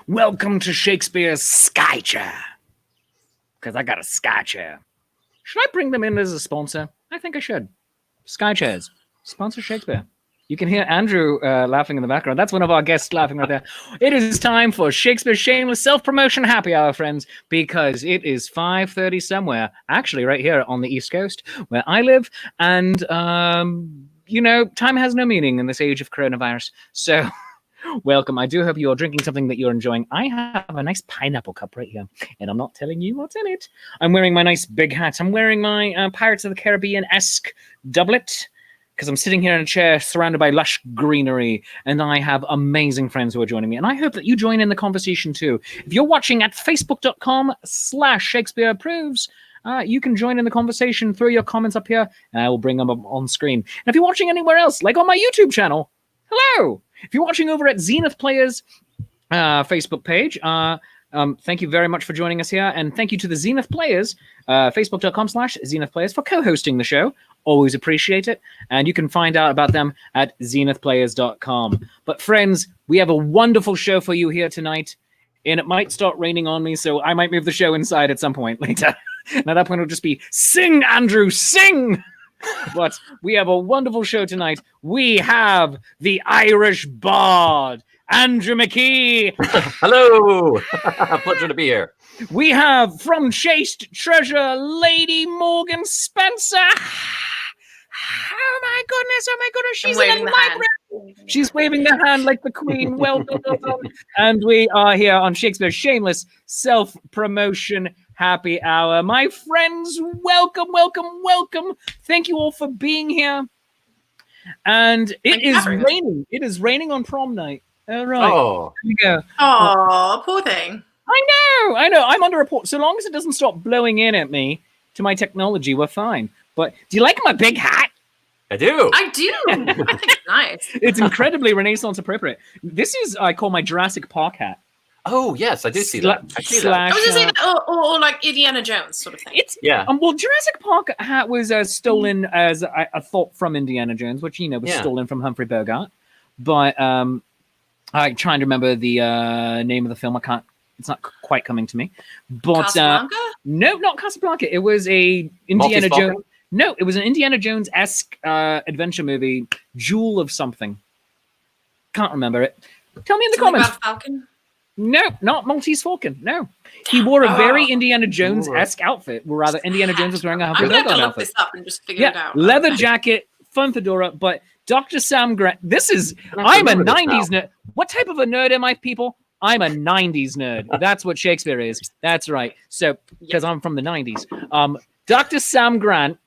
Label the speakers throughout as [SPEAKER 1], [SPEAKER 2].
[SPEAKER 1] Welcome to Shakespeare's Sky Chair. Because I got a Sky Chair. Should I bring them in as a sponsor? I think I should. Sky Chairs. Sponsor Shakespeare. You can hear Andrew laughing in the background. That's one of our guests laughing right there. It is time for Shakespeare's Shameless Self-Promotion Happy Hour, friends, because it is 5:30 somewhere, actually right here on the East Coast, where I live. And, time has no meaning in this age of coronavirus. So... welcome. I do hope you're drinking something that you're enjoying. I have a nice pineapple cup right here, and I'm not telling you what's in it. I'm wearing my nice big hat. I'm wearing my Pirates of the Caribbean-esque doublet, because I'm sitting here in a chair surrounded by lush greenery, and I have amazing friends who are joining me, and I hope that you join in the conversation too. If you're watching at facebook.com/ShakespeareApproves, you can join in the conversation, throw your comments up here, and I will bring them up on screen. And if you're watching anywhere else, like on my YouTube channel, hello! If you're watching over at Zenith Players Facebook page, thank you very much for joining us here. And thank you to the Zenith Players, facebook.com/Zenith Players, for co-hosting the show. Always appreciate it. And you can find out about them at zenithplayers.com. But friends, we have a wonderful show for you here tonight. And it might start raining on me, so I might move the show inside at some point later. And at that point, it'll just be, sing, Andrew, sing! But we have a wonderful show tonight. We have the Irish Bard, Andrew McKee.
[SPEAKER 2] Hello. Pleasure to be here.
[SPEAKER 1] We have from Chaste Treasure, Lady Morgan Spencer. Oh my goodness, she's in the library. She's waving the hand like the queen. Well done. And we are here on Shakespeare's Shameless Self-Promotion Happy Hour. My friends, welcome. Thank you all for being here. And it is raining. It is raining on prom night. All right.
[SPEAKER 2] Oh.
[SPEAKER 1] Here we go.
[SPEAKER 3] Oh, poor thing.
[SPEAKER 1] I know. I'm under report. So long as it doesn't stop blowing in at me to my technology, we're fine. But do you like my big hat?
[SPEAKER 2] I do.
[SPEAKER 3] I think it's nice.
[SPEAKER 1] It's incredibly Renaissance appropriate. This is, I call my Jurassic Park hat.
[SPEAKER 2] Oh, yes, I do see that. I see that.
[SPEAKER 3] I was going to say that, or like Indiana Jones sort of thing.
[SPEAKER 1] Well, Jurassic Park hat was stolen as I thought from Indiana Jones, which, was stolen from Humphrey Bogart. But I'm trying to remember the name of the film. It's not quite coming to me. But
[SPEAKER 3] Casablanca?
[SPEAKER 1] No, not Casablanca. It was a Indiana Jones. No, it was an Indiana Jones-esque adventure movie, Jewel of something. Can't remember it. Tell me in the comments.
[SPEAKER 3] About Falcon?
[SPEAKER 1] No, not Maltese Falcon. No. He wore a very Indiana Jones-esque outfit. Or rather, Indiana Jones was wearing a Humphrey Bogart outfit.
[SPEAKER 3] I'm going to look this up and just figure it out.
[SPEAKER 1] Leather jacket, fun fedora, but Dr. Sam Grant, I'm a 90s nerd. What type of a nerd am I, people? I'm a 90s nerd. That's what Shakespeare is. That's right. So, because I'm from the 90s. Dr. Sam Grant,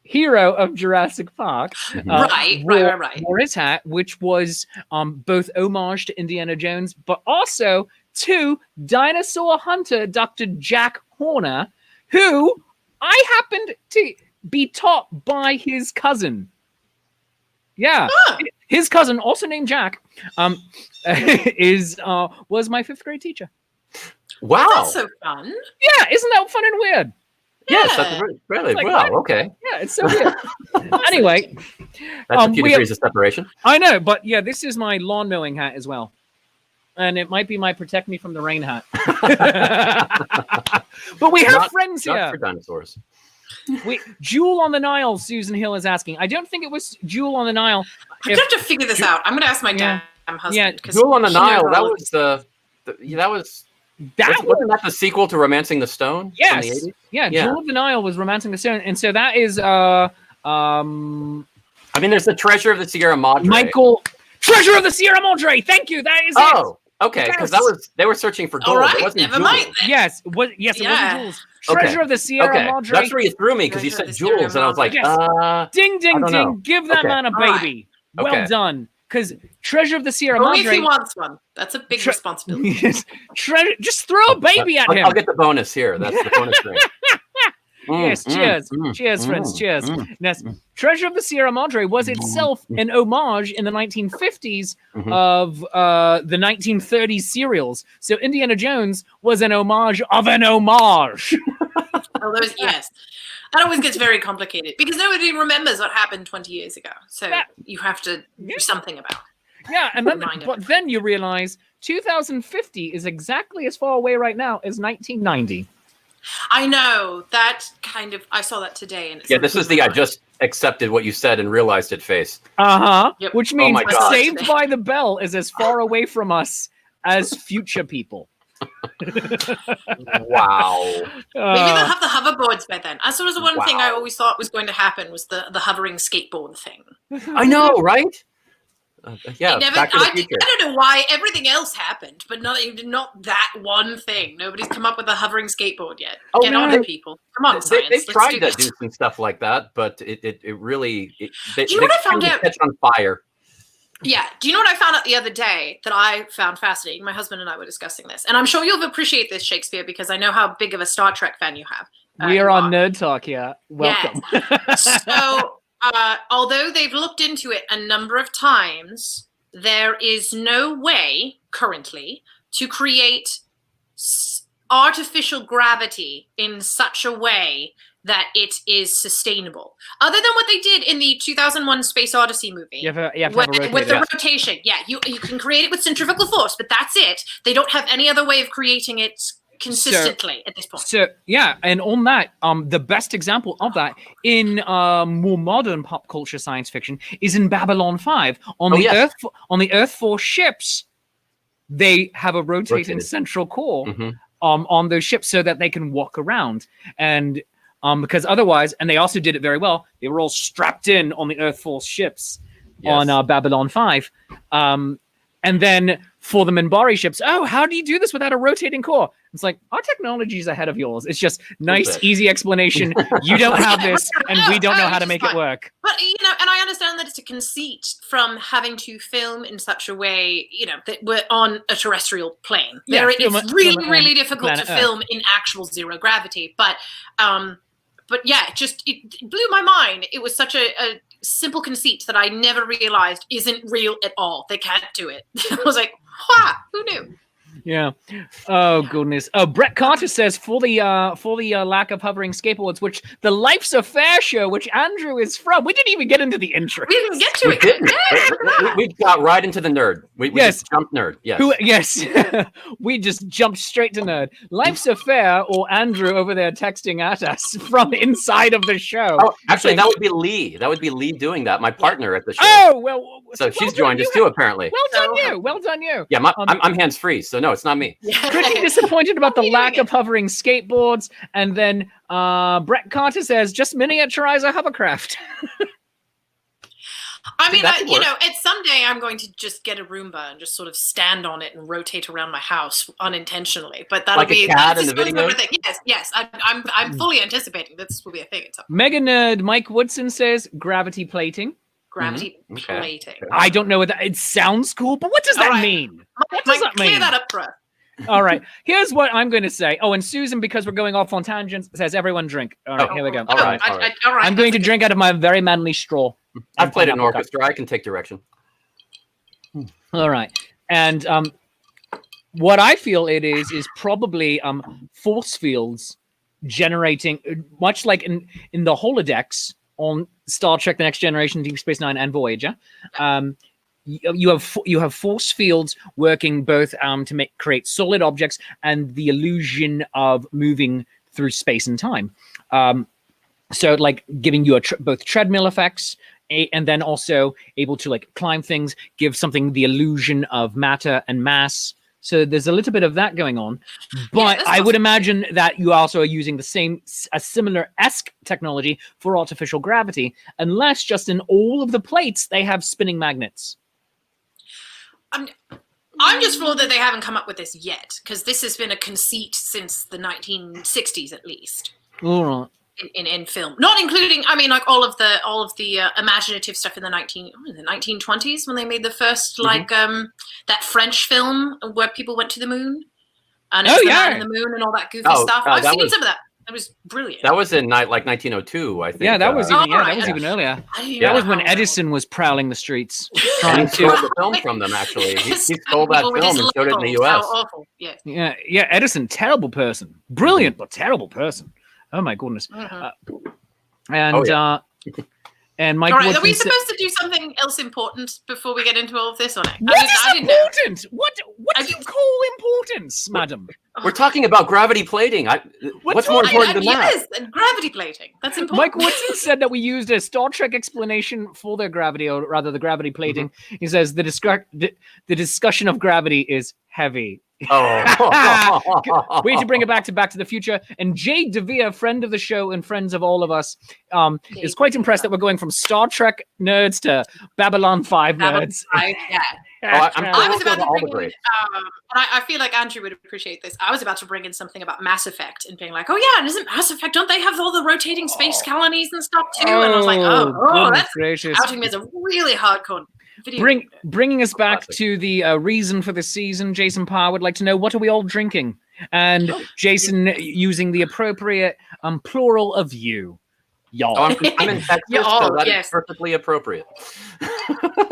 [SPEAKER 1] hero of Jurassic Park, wore his hat, which was both homage to Indiana Jones, but also to dinosaur hunter Dr. Jack Horner, who I happened to be taught by his cousin. Yeah, his cousin, also named Jack, was my 5th grade teacher.
[SPEAKER 2] Wow,
[SPEAKER 3] that's so fun.
[SPEAKER 1] Yeah, isn't that fun and weird?
[SPEAKER 2] Yes, that's really like, wow. Okay.
[SPEAKER 1] Yeah, it's so weird. Anyway,
[SPEAKER 2] that's a few degrees of separation.
[SPEAKER 1] I know, but yeah, this is my lawn mowing hat as well, and it might be my protect me from the rain hat. But we have friends here.
[SPEAKER 2] Not for dinosaurs.
[SPEAKER 1] Jewel on the Nile. Susan Hill is asking. I don't think it was Jewel on the Nile.
[SPEAKER 3] I'm gonna have to figure this out. I'm gonna ask my damn husband.
[SPEAKER 1] Yeah,
[SPEAKER 2] Jewel on the Nile. That was wasn't that the sequel to Romancing the Stone?
[SPEAKER 1] Yes.
[SPEAKER 2] From the 80s?
[SPEAKER 1] Yeah, Jewel of the Nile was Romancing the Stone, and so that is
[SPEAKER 2] I mean, there's the Treasure of the Sierra Madre.
[SPEAKER 1] Treasure of the Sierra Madre. Thank you. That is it.
[SPEAKER 2] Oh, okay, because they were searching for gold.
[SPEAKER 3] All right,
[SPEAKER 2] it wasn't
[SPEAKER 3] never mind.
[SPEAKER 1] Yes, it wasn't jewels. Treasure of the Sierra Madre.
[SPEAKER 2] That's where you threw me because you said jewels, and I was like,
[SPEAKER 1] ding, ding, ding! Give that man a baby. Right. Well done. Because Treasure of the Sierra Madre.
[SPEAKER 3] Only if he wants one. That's a big responsibility.
[SPEAKER 1] Treasure. Just throw a baby at him.
[SPEAKER 2] I'll get the bonus here. That's the bonus thing.
[SPEAKER 1] Yes, cheers. Cheers, friends. Cheers. Yes. Treasure of the Sierra Madre was itself an homage in the 1950s of the 1930s serials. So Indiana Jones was an homage of an homage.
[SPEAKER 3] Yes. That always gets very complicated because nobody remembers what happened 20 years ago. So you have to do something about it.
[SPEAKER 1] Yeah, and then
[SPEAKER 3] Reminder.
[SPEAKER 1] but then you realize 2050 is exactly as far away right now as 1990.
[SPEAKER 3] I know that kind of. I saw that today, and it's
[SPEAKER 2] Yeah, this is the I just accepted what you said and realized it face.
[SPEAKER 3] Yep.
[SPEAKER 1] Which means
[SPEAKER 2] my God.
[SPEAKER 1] Saved by the Bell is as far away from us as future people.
[SPEAKER 2] Wow.
[SPEAKER 3] Maybe they'll have the hoverboards by then. That's sort of the one thing I
[SPEAKER 2] Wow.
[SPEAKER 3] always thought was going to happen was the hovering skateboard thing.
[SPEAKER 2] I know, right? Yeah,
[SPEAKER 3] It never,
[SPEAKER 2] Back to the
[SPEAKER 3] I
[SPEAKER 2] Future.
[SPEAKER 3] don't know why everything else happened, but not that one thing. Nobody's come up with a hovering skateboard yet.
[SPEAKER 2] Oh,
[SPEAKER 3] Get
[SPEAKER 2] no.
[SPEAKER 3] on it, people. Come on, science.
[SPEAKER 2] They've
[SPEAKER 3] Let's
[SPEAKER 2] tried
[SPEAKER 3] do
[SPEAKER 2] to
[SPEAKER 3] this.
[SPEAKER 2] do some stuff like that, but it really they
[SPEAKER 3] Do you know what I found
[SPEAKER 2] kind of
[SPEAKER 3] out?
[SPEAKER 2] catch on fire.
[SPEAKER 3] Yeah. Do you know what I found out the other day that I found fascinating? My husband and I were discussing this, and I'm sure you'll appreciate this, Shakespeare, because I know how big of a Star Trek fan you have.
[SPEAKER 1] We are on Nerd Talk here. Welcome.
[SPEAKER 3] Yes. So, although they've looked into it a number of times, there is no way currently to create artificial gravity in such a way that it is sustainable. Other than what they did in the 2001 Space Odyssey movie.
[SPEAKER 1] You have to have a
[SPEAKER 3] with
[SPEAKER 1] rotator.
[SPEAKER 3] the rotation. Yeah, you can create it with centrifugal force, but that's it. They don't have any other way of creating it consistently at this point.
[SPEAKER 1] So yeah, and on that, the best example of that in more modern pop culture science fiction is in Babylon 5. On the Earth Force ships, they have a rotating central core on those ships so that they can walk around. And because otherwise, and they also did it very well, they were all strapped in on the Earth Force ships on Babylon 5. And then for the Minbari ships, how do you do this without a rotating core? It's like, our technology is ahead of yours. It's just nice, easy explanation. You don't have this, and we don't know how to make it work.
[SPEAKER 3] But, and I understand that it's a conceit from having to film in such a way, that we're on a terrestrial plane. It's really difficult to film in actual zero gravity. But yeah, it blew my mind. It was such a simple conceit that I never realized isn't real at all. They can't do it. I was like, who knew?
[SPEAKER 1] Yeah. Oh goodness. Oh, Brett Carter says for the lack of hovering skateboards, which the Life's a Fair show, which Andrew is from. We didn't even get into the intro.
[SPEAKER 3] We didn't get to it.
[SPEAKER 2] We got right into the nerd. We just jumped nerd. Yes.
[SPEAKER 1] We just jumped straight to nerd. Life's a Fair, or Andrew over there texting at us from inside of the show.
[SPEAKER 2] Oh, actually, that would be Lee. That would be Lee doing that. My partner at the show.
[SPEAKER 1] Oh well.
[SPEAKER 2] So she's joined us too, apparently.
[SPEAKER 1] Well done, you.
[SPEAKER 2] Yeah, I'm hands free, so no, it's not me.
[SPEAKER 1] Pretty disappointed about the lack of hovering skateboards. And then Brett Carter says, just miniaturize a hovercraft.
[SPEAKER 3] I mean, someday I'm going to just get a Roomba and just sort of stand on it and rotate around my house unintentionally. But that'll
[SPEAKER 2] like
[SPEAKER 3] be
[SPEAKER 2] a cat in the video.
[SPEAKER 3] Yes. I'm fully anticipating this will be a thing.
[SPEAKER 1] Mega Nerd Mike Woodson says gravity plating.
[SPEAKER 3] Gravity plating.
[SPEAKER 1] I don't know what that. It sounds cool, but what does that mean? What does that mean?
[SPEAKER 3] Clear that up for us.
[SPEAKER 1] All right. Here's what I'm going to say. Oh, and Susan, because we're going off on tangents, says everyone drink. All right, here we go.
[SPEAKER 2] All right.
[SPEAKER 1] I'm going to drink out of my very manly straw.
[SPEAKER 2] I've played an orchestra. I can take direction.
[SPEAKER 1] All right. And what I feel it is probably force fields generating, much like in the holodecks on Star Trek: The Next Generation, Deep Space Nine, and Voyager. You have force fields working both to create solid objects and the illusion of moving through space and time. So like giving you both treadmill effects and then also able to like climb things, give something the illusion of matter and mass. So there's a little bit of that going on, but I would imagine that you also are using a similar-esque technology for artificial gravity, unless just in all of the plates they have spinning magnets.
[SPEAKER 3] I'm just floored that they haven't come up with this yet, because this has been a conceit since the 1960s at least.
[SPEAKER 1] All right.
[SPEAKER 3] In film, not including, like all of the imaginative stuff in the 1920s when they made the first that French film where people went to the moon and it was the man in the moon and all that goofy stuff. I've seen some of that. It was brilliant.
[SPEAKER 2] That was in 1902, I think.
[SPEAKER 1] Yeah, that was even earlier. That was when Edison was prowling the streets trying to
[SPEAKER 2] stole the film from them. Actually, he stole that film and showed it in the U.S.
[SPEAKER 3] How awful! Yeah.
[SPEAKER 1] Edison, terrible person, brilliant but terrible person. Oh my goodness. And Mike,
[SPEAKER 3] all right, are we supposed to do something else important before we get into all of this, or not?
[SPEAKER 1] What is important? What do you call importance, madam?
[SPEAKER 2] We're talking about gravity plating. What's more important than that?
[SPEAKER 3] Yes, and gravity plating. That's important.
[SPEAKER 1] Mike Woodson said that we used a Star Trek explanation for their gravity, or rather the gravity plating. Mm-hmm. He says the discussion of gravity is heavy.
[SPEAKER 2] Oh,
[SPEAKER 1] we need to bring it back to the Future. And Jay DeVere, friend of the show and friends of all of us, is quite impressed that we're going from Star Trek nerds to Babylon 5 nerds.
[SPEAKER 3] Yeah. I was about to bring in, I feel like Andrew would appreciate this. I was about to bring in something about Mass Effect and being like, oh yeah, and isn't Mass Effect, don't they have all the rotating space colonies and stuff too? And I was like, that's
[SPEAKER 1] gracious.
[SPEAKER 3] outing me as a really hardcore video.
[SPEAKER 1] Bringing us back to the reason for the season, Jason Parr would like to know, what are we all drinking? And Jason using the appropriate plural of you. Y'all.
[SPEAKER 2] I'm in Texas, so that is perfectly appropriate.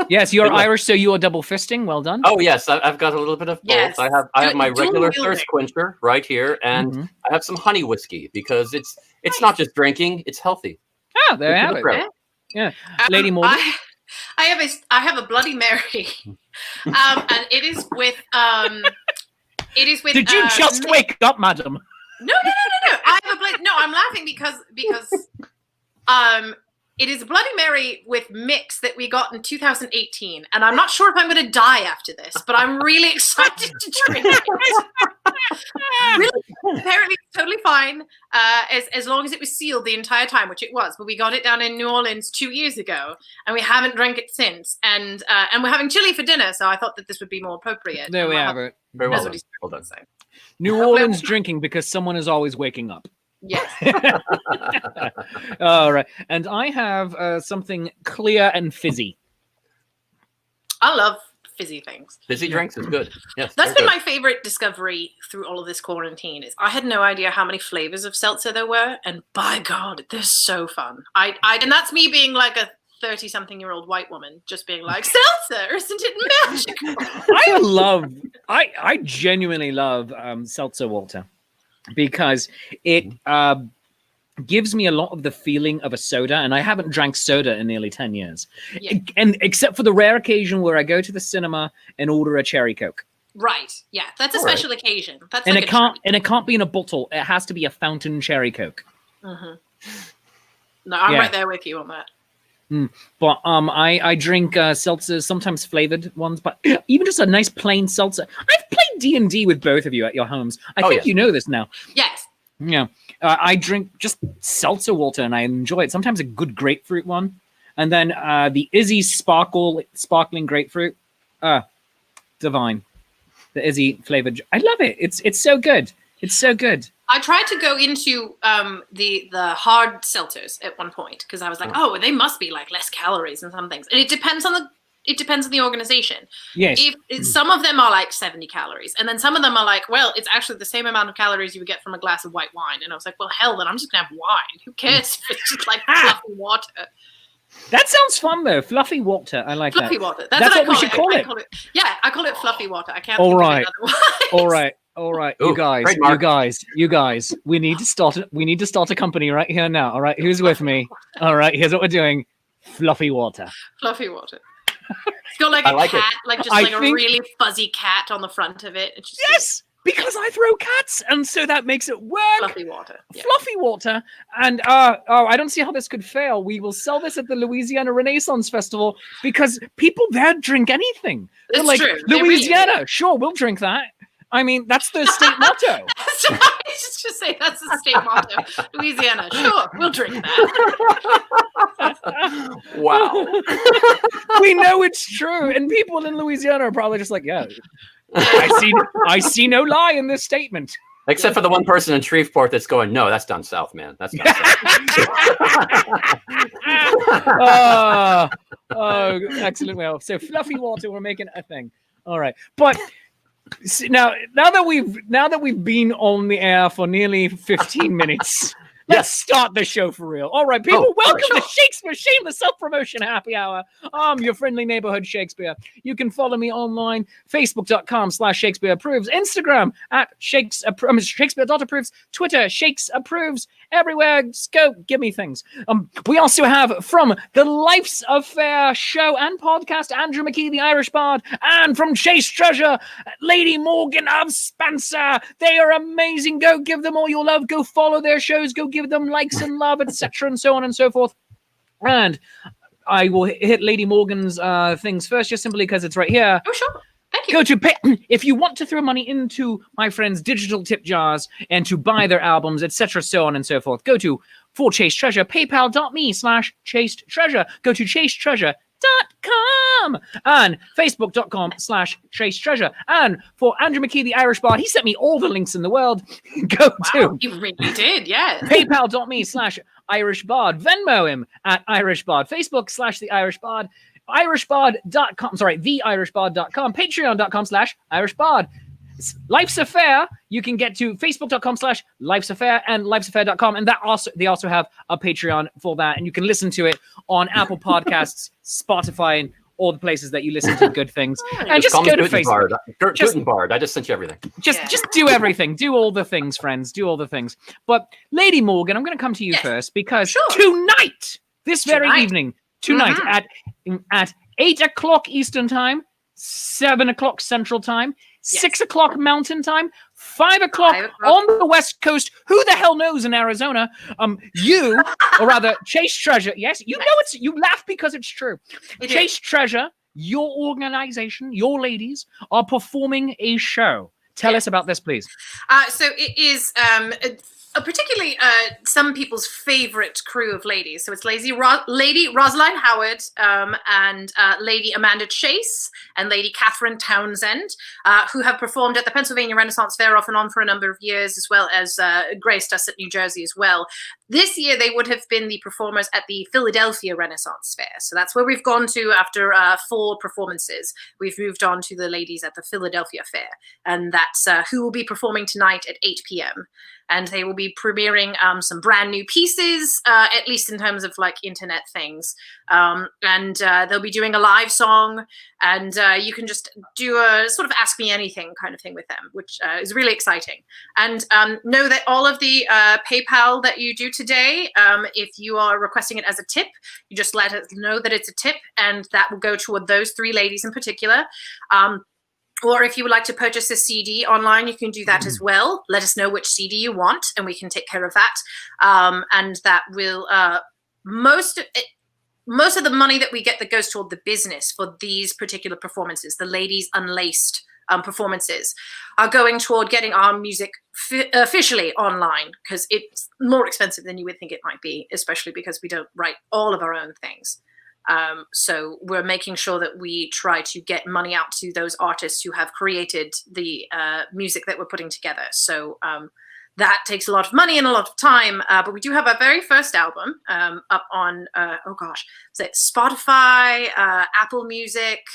[SPEAKER 1] Yes, you're Irish, so you are double fisting. Well done.
[SPEAKER 2] Oh yes, I've got a little bit of both. Yes. I have my regular thirst quencher right here, and I have some honey whiskey because it's not just drinking; it's healthy.
[SPEAKER 1] Oh, there you have it. Yeah, Lady Morgan.
[SPEAKER 3] I have a Bloody Mary, and it is with.
[SPEAKER 1] Did you just wake up, madam?
[SPEAKER 3] No. I have I'm laughing because it is a Bloody Mary with mix that we got in 2018, and I'm not sure if I'm going to die after this, but I'm really excited to drink it. Really, apparently it's totally fine as long as it was sealed the entire time, which it was. But we got it down in New Orleans 2 years ago, and we haven't drank it since. And we're having chili for dinner, so I thought that this would be more appropriate.
[SPEAKER 1] There we have it.
[SPEAKER 2] Very well done.
[SPEAKER 1] New Orleans drinking because someone is always waking up.
[SPEAKER 3] Yes.
[SPEAKER 1] All right. And I have something clear and fizzy.
[SPEAKER 3] I love fizzy things.
[SPEAKER 2] Fizzy drinks is good. Yes.
[SPEAKER 3] That's been my favorite discovery through all of this quarantine. Is I had no idea how many flavors of seltzer there were, and by God, they're so fun. And that's me being like a 30-something-year-old white woman, just being like, seltzer, isn't it magical?
[SPEAKER 1] I genuinely love seltzer water, because it gives me a lot of the feeling of a soda, and I haven't drank soda in nearly 10 years. Yeah. And except for the rare occasion where I go to the cinema and order a cherry Coke.
[SPEAKER 3] Right. Yeah, that's a special occasion. That's
[SPEAKER 1] and it can't be in a bottle. It has to be a fountain cherry Coke.
[SPEAKER 3] Mm-hmm. No, I'm right there with you on that.
[SPEAKER 1] But I drink seltzers, sometimes flavored ones, but even just a nice plain seltzer. I've played D&D with both of you at your homes. I think you know this now.
[SPEAKER 3] Yes.
[SPEAKER 1] Yeah. I drink just seltzer water, and I enjoy it. Sometimes a good grapefruit one. And then the Izzy sparkling grapefruit. Divine. The Izzy flavored. I love it. It's so good. It's so good.
[SPEAKER 3] I tried to go into the hard seltzers at one point because I was like, oh, they must be like less calories and some things. And it depends on the organization.
[SPEAKER 1] Yes.
[SPEAKER 3] If some of them are like 70 calories, and then some of them are like, well, it's actually the same amount of calories you would get from a glass of white wine. And I was like, well, hell, then I'm just gonna have wine. Who cares if it's just like fluffy water?
[SPEAKER 1] That sounds fun though. Fluffy water. I like
[SPEAKER 3] fluffy
[SPEAKER 1] that.
[SPEAKER 3] Water.
[SPEAKER 1] That's what we should call it.
[SPEAKER 3] I call it fluffy water. I can't.
[SPEAKER 1] All right.
[SPEAKER 3] All right.
[SPEAKER 1] All right,
[SPEAKER 2] Ooh,
[SPEAKER 1] you guys. We need to start a company right here now. All right, who's with me? All right, here's what we're doing: Fluffy Water.
[SPEAKER 3] Fluffy Water. It's got like a cat, a really fuzzy cat on the front of it. It's just
[SPEAKER 1] because I throw cats, and so that makes it work.
[SPEAKER 3] Fluffy Water. Yeah.
[SPEAKER 1] Fluffy Water, and I don't see how this could fail. We will sell this at the Louisiana Renaissance Festival because people there drink anything. They're like,
[SPEAKER 3] true.
[SPEAKER 1] Louisiana, really sure, we'll drink that. I mean, that's the state motto.
[SPEAKER 3] I was just say that's the state motto. Louisiana, sure, we'll drink that.
[SPEAKER 2] Wow.
[SPEAKER 1] We know it's true, and people in Louisiana are probably just like, yeah, I see no lie in this statement.
[SPEAKER 2] Except for the one person in Shreveport that's going, no, that's down south, man. That's down south.
[SPEAKER 1] Oh, excellent. Well, so Fluffy Water, we're making a thing. All right, but. Now that we've been on the air for nearly 15 minutes, Let's start the show for real. All right, people, welcome to Shakespeare Shameless Self-Promotion Happy Hour. I'm your friendly neighborhood Shakespeare. You can follow me online, facebook.com/Shakespeare Approves, Instagram at Shakespeare.approves, Twitter, Shakes Approves, everywhere. Just go give me things. We also have from the Life's of Faire show and podcast, Andrew McKee, the Irish Bard, and from Chaste Treasure, Lady Morgan of Spencer. They are amazing. Go give them all your love. Go follow their shows. Go give them likes and love, etc., and so on and so forth. And I will hit Lady Morgan's things first, just simply because it's right here.
[SPEAKER 3] Oh, sure. Thank you.
[SPEAKER 1] Go to if you want to throw money into my friends' digital tip jars and to buy their albums, etc., so on and so forth. Go to for Chaste Treasure, paypal.me/Chaste Treasure. Go to chasetreasure.com and facebook.com/Chaste Treasure. And for Andrew McKee, the Irish Bard, he sent me all the links in the world. Go to
[SPEAKER 3] you really did, yeah.
[SPEAKER 1] paypal.me/Irish Bard. Venmo him at Irish Bard. Facebook/the Irish Bard. irishbard.com, theirishbard.com, patreon.com/Irish Bard. Life's a Faire, you can get to facebook.com/Life's a Faire and life'saffair.com, and they also have a Patreon for that, and you can listen to it on Apple Podcasts, Spotify, and all the places that you listen to good things. And just go to Facebook.
[SPEAKER 2] Gutenbard. I just sent you everything.
[SPEAKER 1] Just do everything. Do all the things, friends. Do all the things. But Lady Morgan, I'm going to come to you first because tonight, this very evening, at 8 o'clock Eastern Time, 7 o'clock Central Time, 6 o'clock Mountain Time, 5 o'clock on the West Coast. Who the hell knows in Arizona? You, or rather, Chaste Treasure. Yes, you know you laugh because it's true. Chaste Treasure, your organization, your ladies are performing a show. Tell us about this, please.
[SPEAKER 3] So it is particularly some people's favorite crew of ladies. So it's Lady Rosaline Howard and Lady Amanda Chase and Lady Catherine Townsend, who have performed at the Pennsylvania Renaissance Fair off and on for a number of years, as well as graced us at New Jersey as well. This year, they would have been the performers at the Philadelphia Renaissance Fair. So that's where we've gone to after 4 performances. We've moved on to the ladies at the Philadelphia Fair. And that's who will be performing tonight at 8 p.m. And they will be premiering some brand new pieces, at least in terms of like internet things. And they'll be doing a live song, and you can just do a sort of ask me anything kind of thing with them, which is really exciting. And know that all of the PayPal that you do today, if you are requesting it as a tip, you just let us know that it's a tip, and that will go toward those 3 ladies in particular. Or if you would like to purchase a CD online, you can do that as well. Let us know which CD you want, and we can take care of that. And that will most of the money that we get that goes toward the business for these particular performances, the Ladies Unlaced performances, are going toward getting our music officially online, because it's more expensive than you would think it might be, especially because we don't write all of our own things. So we're making sure that we try to get money out to those artists who have created the music that we're putting together. So that takes a lot of money and a lot of time. But we do have our very first album up on, Spotify, Apple Music.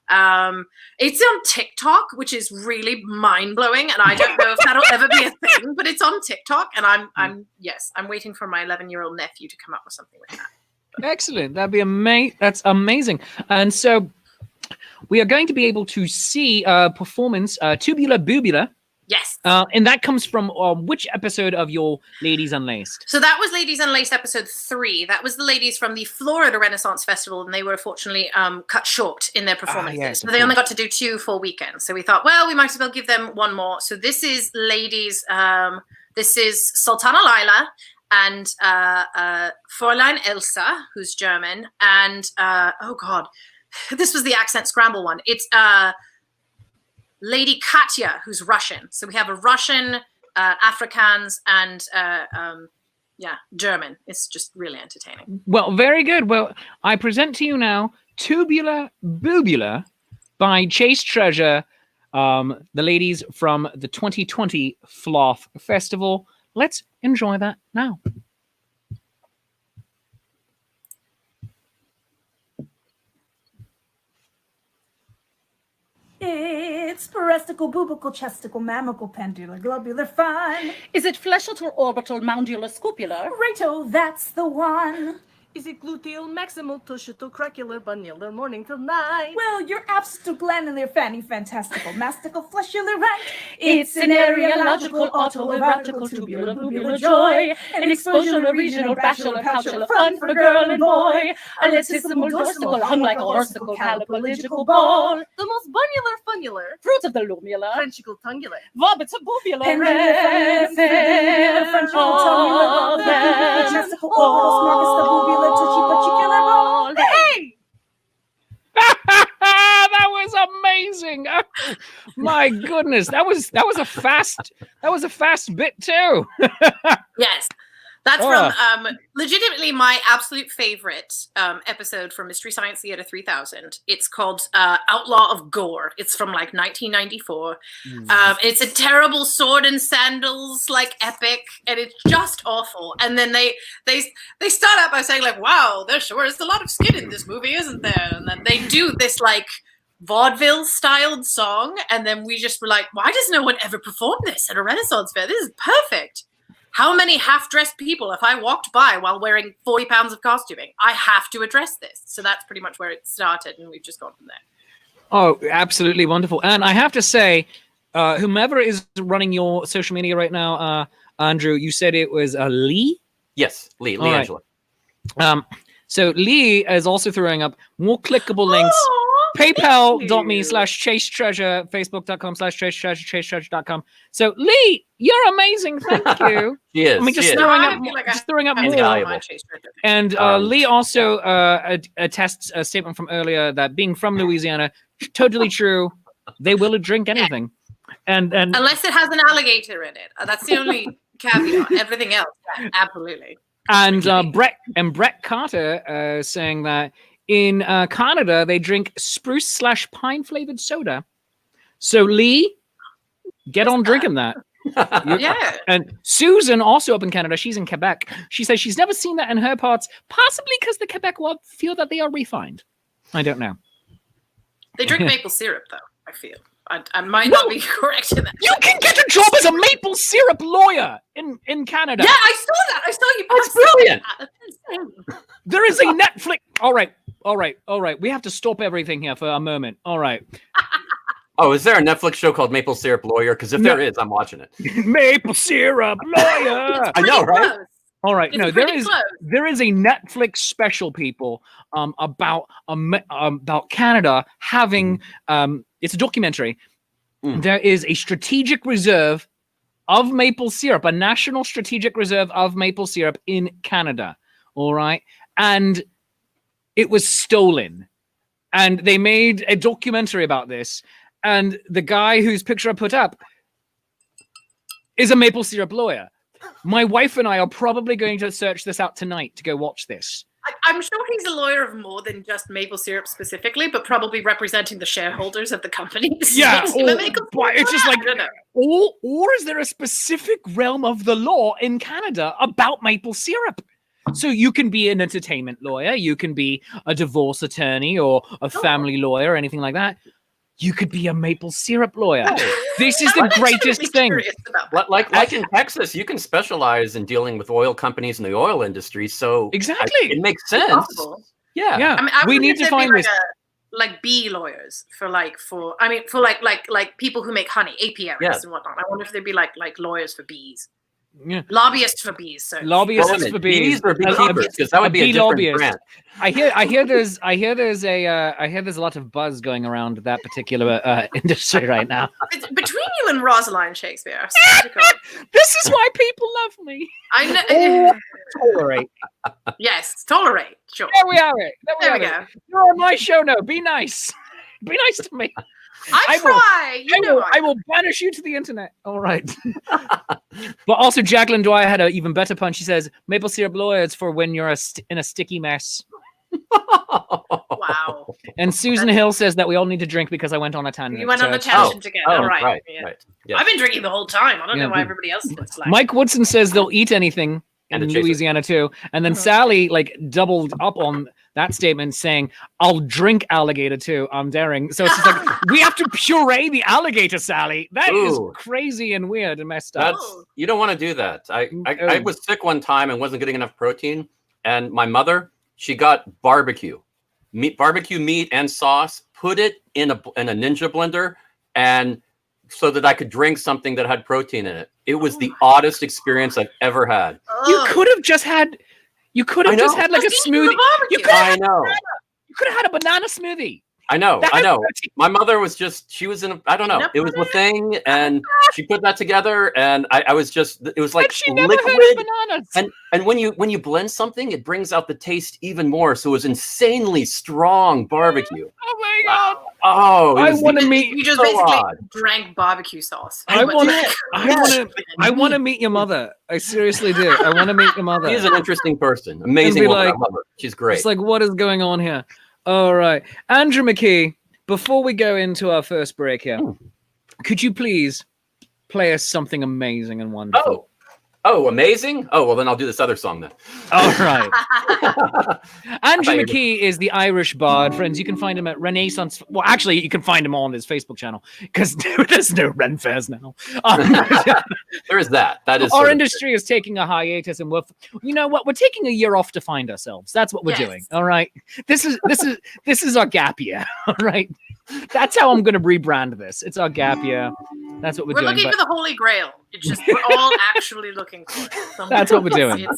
[SPEAKER 3] It's on TikTok, which is really mind-blowing, and I don't know if that'll ever be a thing, but it's on TikTok, and I'm waiting for my 11-year-old nephew to come up with something like that.
[SPEAKER 1] Excellent. That'd be that's amazing. And so we are going to be able to see performance Tubular Boobula.
[SPEAKER 3] Yes.
[SPEAKER 1] And that comes from which episode of your Ladies Unlaced?
[SPEAKER 3] So that was Ladies Unlaced episode 3. That was the ladies from the Florida Renaissance Festival, and they were fortunately cut short in their performances.
[SPEAKER 1] Yes,
[SPEAKER 3] so they only got to do 2 full weekends. So we thought, well, we might as well give them one more. So this is ladies. This is Sultana Laila and Fräulein Elsa, who's German, and this was the accent scramble one. It's Lady Katya, who's Russian. So we have a Russian, Afrikaans, and German. It's just really entertaining.
[SPEAKER 1] Well, very good. Well, I present to you now Tubular Boobula by Chaste Treasure, the ladies from the 2020 Floth Festival. Let's enjoy that now.
[SPEAKER 4] It's parestical, bubical, chestical, mammical, pendular, globular, fun.
[SPEAKER 5] Is it fleshital, orbital, moundular, scopular?
[SPEAKER 4] Righto, that's the one.
[SPEAKER 6] Is it gluteal, maximal, tuscital, cranial, bunular, morning till night?
[SPEAKER 4] Well, you're abstical, glandular, fanny, fantastical, mastical, fleshular, right? It's an areological, autoerotical, tubular, bubular joy, an exposular, regional, bachelor, pouchular, fun for girl and boy, a latissimal, dorsical, hung like a horsical, calipoligical ball,
[SPEAKER 6] The most bunular, funular,
[SPEAKER 5] Fruits of the lumula.
[SPEAKER 6] Frenchical, tungular.
[SPEAKER 5] Vobitabubular.
[SPEAKER 4] pendular, frontal, tongular, chestical, orbital, smargus, the bubular, tushy, particular ball.
[SPEAKER 5] Hey!
[SPEAKER 1] That was amazing. Oh, my goodness, that was a fast bit too.
[SPEAKER 3] Yes. That's from legitimately my absolute favorite episode from Mystery Science Theater 3000. It's called Outlaw of Gore. It's from like 1994. It's a terrible sword and sandals like epic, and it's just awful. And then they start out by saying like, "Wow, there sure is a lot of skin in this movie, isn't there?" And then they do this like vaudeville styled song, and then we just were like, "Why does no one ever perform this at a Renaissance fair? This is perfect." How many half-dressed people, if I walked by while wearing 40 pounds of costuming, I have to address this. So that's pretty much where it started, and we've just gone from there.
[SPEAKER 1] Oh, absolutely wonderful. And I have to say, whomever is running your social media right now, Andrew, you said it was Lee?
[SPEAKER 2] Yes, Lee
[SPEAKER 1] right.
[SPEAKER 2] Angela.
[SPEAKER 1] So Lee is also throwing up more clickable links. PayPal.me/chasetreasure, Facebook.com/chasetreasure, chasetreasure.com. So Lee, you're amazing. Thank you.
[SPEAKER 2] She is.
[SPEAKER 1] I mean, just throwing up more. And Lee also attests a statement from earlier that being from Louisiana, totally true. They will drink anything, and
[SPEAKER 3] unless it has an alligator in it. That's the only caveat. Everything else, absolutely.
[SPEAKER 1] And Brett Carter saying that in Canada they drink spruce/pine flavored soda. So Lee, get on drinking that.
[SPEAKER 3] Yeah.
[SPEAKER 1] And Susan, also up in Canada, she's in Quebec. She says she's never seen that in her parts, possibly because the Quebecois feel that they are refined. I don't know.
[SPEAKER 3] They drink maple syrup, though, I feel. I might not be correct in that.
[SPEAKER 1] You can get a job as a maple syrup lawyer in Canada.
[SPEAKER 3] Yeah, I saw that. I saw you.
[SPEAKER 2] That's brilliant.
[SPEAKER 1] There is a Netflix. All right. We have to stop everything here for a moment. All right.
[SPEAKER 2] Oh, is there a Netflix show called Maple Syrup Lawyer? Because if there is, I'm watching it.
[SPEAKER 1] Maple syrup lawyer.
[SPEAKER 2] I know, right?
[SPEAKER 3] Close.
[SPEAKER 1] All right.
[SPEAKER 3] It's
[SPEAKER 1] No,
[SPEAKER 3] there is
[SPEAKER 1] a Netflix special, people, about Canada having it's a documentary. There is a strategic reserve of maple syrup, a national strategic reserve of maple syrup in Canada. All right. And it was stolen. And they made a documentary about this. And the guy whose picture I put up is a maple syrup lawyer. My wife and I are probably going to search this out tonight to go watch this.
[SPEAKER 3] I'm sure he's a lawyer of more than just maple syrup specifically, but probably representing the shareholders of the companies.
[SPEAKER 1] Yeah,
[SPEAKER 3] it's
[SPEAKER 1] just like, or is there a specific realm of the law in Canada about maple syrup? So you can be an entertainment lawyer, you can be a divorce attorney or a family lawyer or anything like that. You could be a maple syrup lawyer. This is the greatest thing.
[SPEAKER 2] Like in Texas, you can specialize in dealing with oil companies in the oil industry. So
[SPEAKER 1] exactly,
[SPEAKER 2] it makes sense. Yeah.
[SPEAKER 3] I mean,
[SPEAKER 1] we need to find this.
[SPEAKER 3] Like bee lawyers for people who make honey, apiaries and whatnot. I wonder if they'd be like lawyers for bees.
[SPEAKER 1] Yeah.
[SPEAKER 3] Lobbyists for bees. So
[SPEAKER 1] lobbyists for bees
[SPEAKER 2] or beekeepers, because that would be a different brand.
[SPEAKER 1] I hear there's a lot of buzz going around that particular industry right now.
[SPEAKER 3] Between you and Rosaline Shakespeare,
[SPEAKER 1] this is why people love me.
[SPEAKER 3] I know.
[SPEAKER 1] Tolerate.
[SPEAKER 3] Yes, tolerate. Sure.
[SPEAKER 1] There we are.
[SPEAKER 3] There we go.
[SPEAKER 1] You're on my show now. Be nice. Be nice to me.
[SPEAKER 3] I
[SPEAKER 1] will banish you to the internet. All right. But also, Jacqueline Dwyer had an even better punch. She says, maple syrup lawyer is for when you're in a sticky mess.
[SPEAKER 3] Wow.
[SPEAKER 1] And Susan Hill says that we all need to drink because I went on a tangent.
[SPEAKER 3] You went on a tangent again. All right.
[SPEAKER 2] Right.
[SPEAKER 3] Yeah. I've been drinking the whole time. I don't know why everybody else looks like.
[SPEAKER 1] Mike Woodson says they'll eat anything in Louisiana too. And then Sally doubled up on that statement saying, I'll drink alligator too. I'm daring. So it's just like, we have to puree the alligator, Sally. That is crazy and weird and messed up.
[SPEAKER 2] You don't want to do that. I was sick one time and wasn't getting enough protein. And my mother, she got barbecue meat and sauce, put it in a Ninja blender, and so that I could drink something that had protein in it. It was the oddest experience I've ever had.
[SPEAKER 1] You could have just had like a smoothie.
[SPEAKER 2] I know.
[SPEAKER 1] You could have had a banana smoothie.
[SPEAKER 2] I know. My mother was she was in I don't know. It was the thing, and she put that together, and I was just, it was like liquid. And when you blend something, it brings out the taste even more. So it was insanely strong barbecue.
[SPEAKER 1] Oh my God.
[SPEAKER 2] Oh,
[SPEAKER 1] I want to meet.
[SPEAKER 3] You just basically drank barbecue sauce.
[SPEAKER 1] I want to meet your mother. I seriously do. I want to meet your mother.
[SPEAKER 2] She's an interesting person. Amazing woman. I love her. She's great.
[SPEAKER 1] It's like, what is going on here? All right. Andrew McKee, before we go into our first break here, could you please play us something amazing and wonderful?
[SPEAKER 2] Oh, amazing? Oh, well, then I'll do this other song then.
[SPEAKER 1] All right. Andrew McKee is the Irish bard. Friends, you can find him at Renaissance. Well, actually, you can find him on his Facebook channel because there's no Ren Fairs now.
[SPEAKER 2] There is that. That is
[SPEAKER 1] our industry is taking a hiatus, and you know what? We're taking a year off to find ourselves. That's what we're doing. All right. This is our gap year. All right. That's how I'm going to rebrand this. It's our gap year. That's what we're doing.
[SPEAKER 3] We're looking for the Holy Grail. It's just we're all actually looking for it.
[SPEAKER 1] That's what we're doing.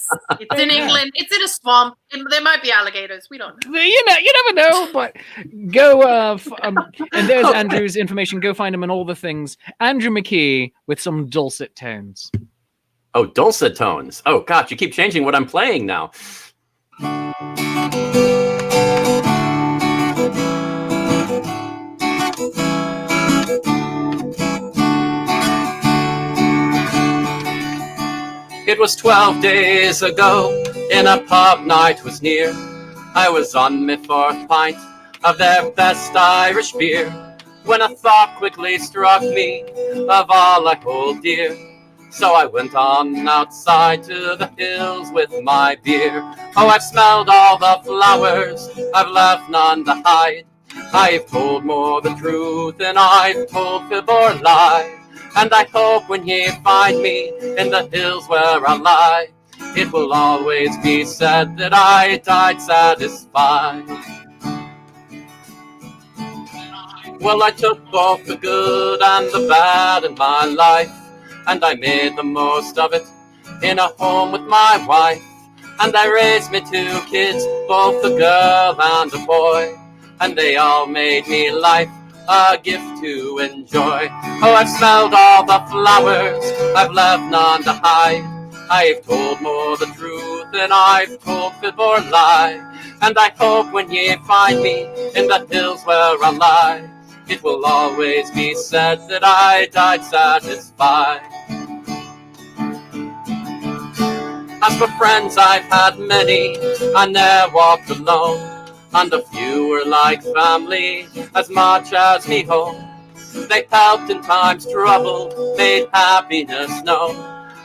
[SPEAKER 3] It's in England. It's in a swamp. There might be alligators. We don't know.
[SPEAKER 1] You never know. But go and there's Andrew's information. Go find him on all the things. Andrew McKee with some dulcet tones.
[SPEAKER 2] Oh, dulcet tones. Oh gosh, you keep changing what I'm playing now. It was 12 days ago, in a pub night was near. I was on my 4th pint of their best Irish beer, when a thought quickly struck me of all I hold dear. So I went on outside to the hills with my beer. Oh, I've smelled all the flowers, I've left none to hide. I've told more the truth than I've told fib or lie. And I hope when ye find me in the hills where I lie, it will always be said that I died satisfied. Well, I took both the good and the bad in my life, and I made the most of it in a home with my wife. And I raised me 2 kids, both a girl and a boy, and they all made me life a gift to enjoy. Oh, I've smelled all the flowers, I've left none to hide. I've told more the truth than I've told fib or lie. And I hope when ye find me in the hills where I lie, it will always be said that I died satisfied. As for friends, I've had many, I ne'er walked alone. And a few were like family, as much as me home. They helped in times trouble, made happiness known.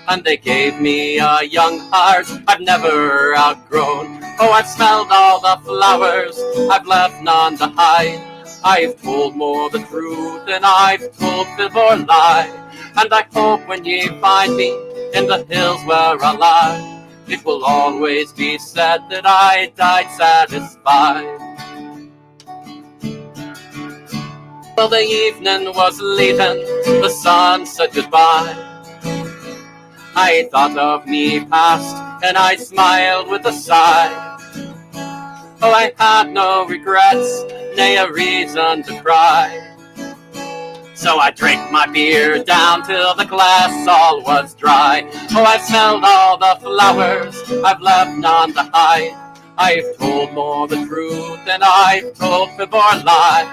[SPEAKER 2] And they gave me a young heart I've never outgrown. Oh, I've smelled all the flowers, I've left none to hide. I've told more the truth than I've told fib or lie. And I hope when ye find me in the hills where I lie, it will always be said that I died satisfied. Well, the evening was leaving, the sun said goodbye. I thought of me past, and I smiled with a sigh. Oh, I had no regrets, nay a reason to cry. So I drank my beer down till the glass all was dry. Oh, I've smelled all the flowers, I've left none to hide. I've told more the truth than I've told fib or lie.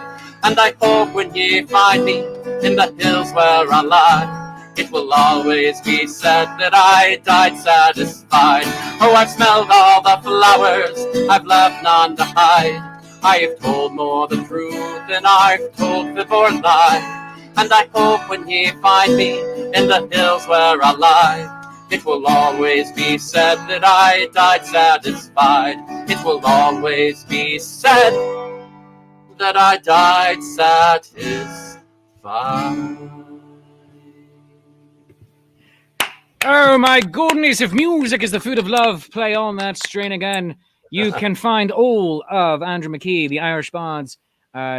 [SPEAKER 2] And I hope when ye find me in the hills where I lie, it will always be said that I died satisfied. Oh, I've smelled all the flowers, I've left none to hide. I've told more the truth than I've told fib or lie. And I hope when ye find me in the hills where I lie, It will always be said that I died satisfied. It will always be said that I died satisfied.
[SPEAKER 1] Oh my goodness, if music is the food of love, play on that strain again. You can find all of Andrew McKee, the Irish Bards,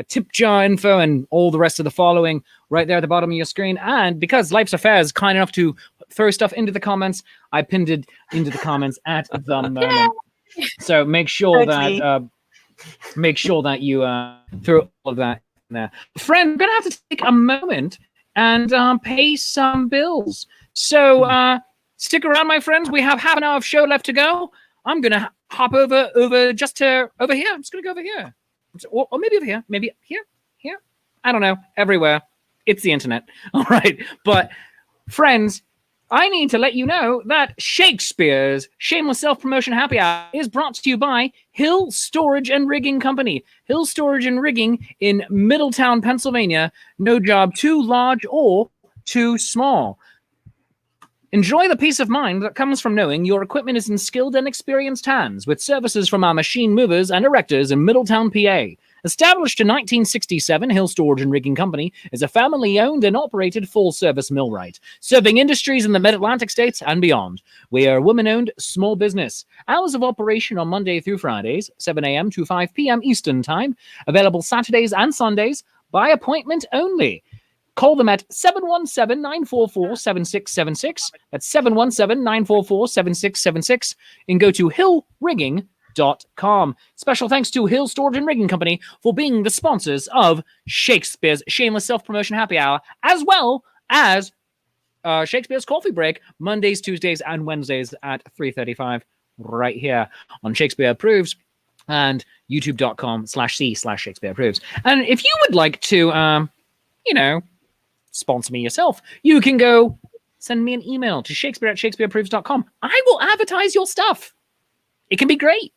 [SPEAKER 1] tip jar info, and all the rest of the following right there at the bottom of your screen. And because Life's Affair is kind enough to throw stuff into the comments, I pinned it into the comments at the moment. So make sure that you throw all of that in there. Friend, I'm going to have to take a moment and pay some bills. So stick around, my friends. We have half an hour of show left to go. I'm going to hop over just to over here. I'm just going to go over here. Or maybe over here. Maybe here. I don't know. Everywhere. It's the internet. All right. But friends, I need to let you know that Shakespeare's Shameless Self-Promotion Happy Hour is brought to you by Hill Storage and Rigging Company. Hill Storage and Rigging in Middletown, Pennsylvania. No job too large or too small. Enjoy the peace of mind that comes from knowing your equipment is in skilled and experienced hands with services from our machine movers and erectors in Middletown, PA. Established in 1967, Hill Storage and Rigging Company is a family-owned and operated full-service millwright, serving industries in the Mid-Atlantic states and beyond. We are a woman-owned small business. Hours of operation on Monday through Fridays, 7 a.m. to 5 p.m. Eastern Time. Available Saturdays and Sundays by appointment only. Call them at 717-944-7676. That's 717-944-7676. And go to hillrigging.com. Special thanks to Hill Storage and Rigging Company for being the sponsors of Shakespeare's Shameless Self-Promotion Happy Hour, as well as Shakespeare's Coffee Break, Mondays, Tuesdays, and Wednesdays at 3:35 right here on Shakespeare Approves and youtube.com/c/Shakespeare Approves. And if you would like to, sponsor me yourself, you can go send me an email to shakespeare@shakespeareapproves.com. I will advertise your stuff. It can be great.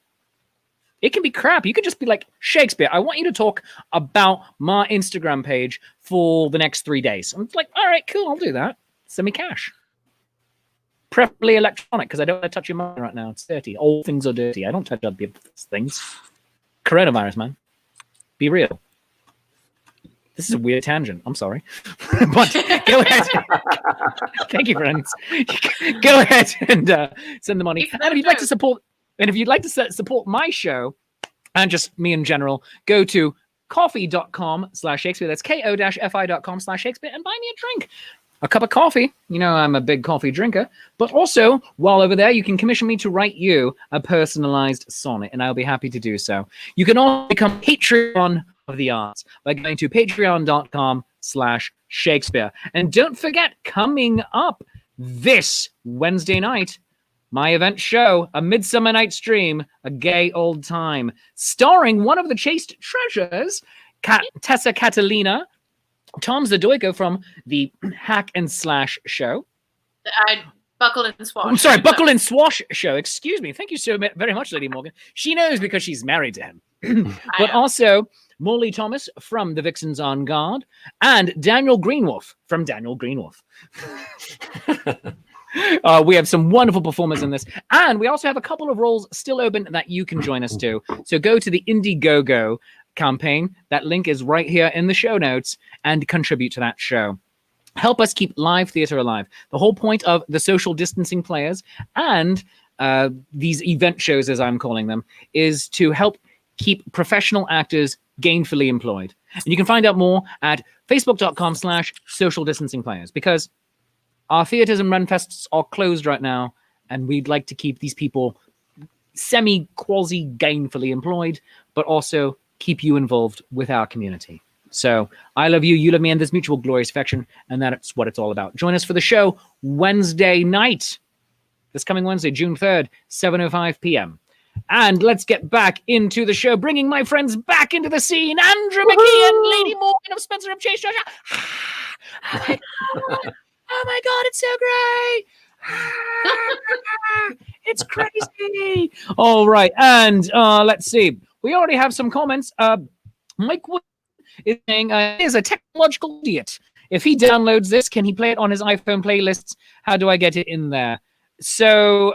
[SPEAKER 1] It can be crap. You could just be like, Shakespeare, I want you to talk about my Instagram page for the next 3 days. I'm like, all right, cool, I'll do that. Send me cash. Preferably electronic, because I don't want to touch your money right now. It's dirty. All things are dirty. I don't touch other people's things. Coronavirus, man. Be real. This is a weird tangent. I'm sorry. But go ahead. Thank you, friends. Go ahead and send the money. And if you'd like to support my show and just me in general, go to coffee.com/Shakespeare. That's ko-fi.com/Shakespeare and buy me a drink. A cup of coffee. You know, I'm a big coffee drinker. But also, while over there, you can commission me to write you a personalized sonnet, and I'll be happy to do so. You can also become Patreon of the arts by going to patreon.com/Shakespeare. And don't forget, coming up this Wednesday night, my event show, A Midsummer Night's Dream, A Gay Old Time, starring one of the Chaste treasures, Tessa Catalina, Tom Zadoyko from the Hack and Slash show.
[SPEAKER 3] Buckle and Swash.
[SPEAKER 1] I'm sorry, Buckle and Swash show. Excuse me. Thank you so very much, Lady Morgan. She knows because she's married to him. But also Morley Thomas from The Vixens on Guard and Daniel Greenwolf from Daniel Greenwolf. We have some wonderful performers in this. And we also have a couple of roles still open that you can join us to. So go to the Indiegogo campaign. That link is right here in the show notes and contribute to that show. Help us keep live theater alive. The whole point of the social distancing players and these event shows, as I'm calling them, is to help keep professional actors gainfully employed. And you can find out more at facebook.com/social distancing players, because our theaters and runfests are closed right now, and we'd like to keep these people quasi gainfully employed, but also keep you involved with our community. So I love you, you love me, and there's mutual glorious affection, and that's what it's all about. Join us for the show Wednesday night, this coming Wednesday, June 3rd, 7:05 p.m. And let's get back into the show, bringing my friends back into the scene, Andrew McKee and Lady Morgan of Spencer of Chase. Oh my God, it's so great. It's crazy. All right. And let's see. We already have some comments. Mike Wood is saying he is a technological idiot. If he downloads this, can he play it on his iPhone playlists? How do I get it in there? So,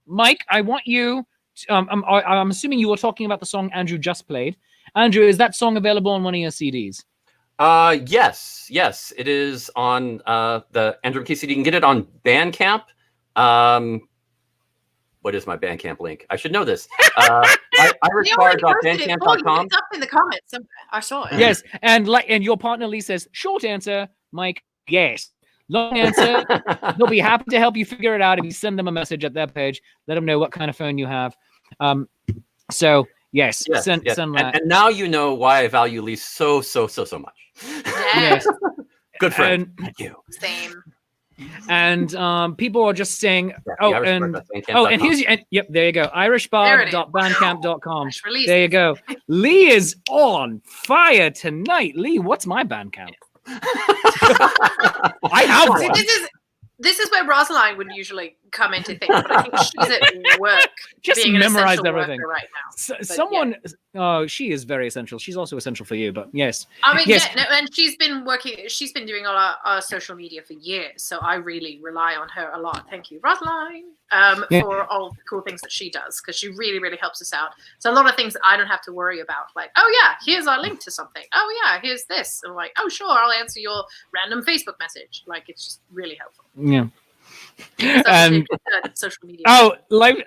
[SPEAKER 1] Mike, I want you. I'm assuming you were talking about the song Andrew just played. Andrew, is that song available on one of your CDs?
[SPEAKER 2] Yes, it is on the Andrew McKee CD. You can get it on Bandcamp. What is my Bandcamp link? I should know this. irishbar.bandcamp.com.
[SPEAKER 3] It's up in the comments. I saw it.
[SPEAKER 1] Yes, and your partner Lee says, short answer, Mike, yes. Long answer, they'll be happy to help you figure it out if you send them a message at their page. Let them know what kind of phone you have. So yes. Send that.
[SPEAKER 2] And now you know why I value Lee so much.
[SPEAKER 3] Yes.
[SPEAKER 2] Good friend. Thank you.
[SPEAKER 3] Same.
[SPEAKER 1] And people are just saying, there you go, irishbar.bandcamp.com. There you go. Lee is on fire tonight. Lee, what's my Bandcamp? I have one.
[SPEAKER 3] This is where Rosaline would usually come into things, but I think she's at work.
[SPEAKER 1] Just
[SPEAKER 3] being
[SPEAKER 1] memorize
[SPEAKER 3] an
[SPEAKER 1] everything
[SPEAKER 3] right now.
[SPEAKER 1] She is very essential. She's also essential for you, but yes.
[SPEAKER 3] I mean, and she's been doing our social media for years, so I really rely on her a lot. Thank you, Rosaline, for all the cool things that she does, because she really, really helps us out. So a lot of things that I don't have to worry about, like, oh yeah, here's our link to something. Oh yeah, here's this. I'm like, oh sure, I'll answer your random Facebook message. Like, it's just really helpful.
[SPEAKER 1] Yeah.
[SPEAKER 3] And social media.
[SPEAKER 1] Lee,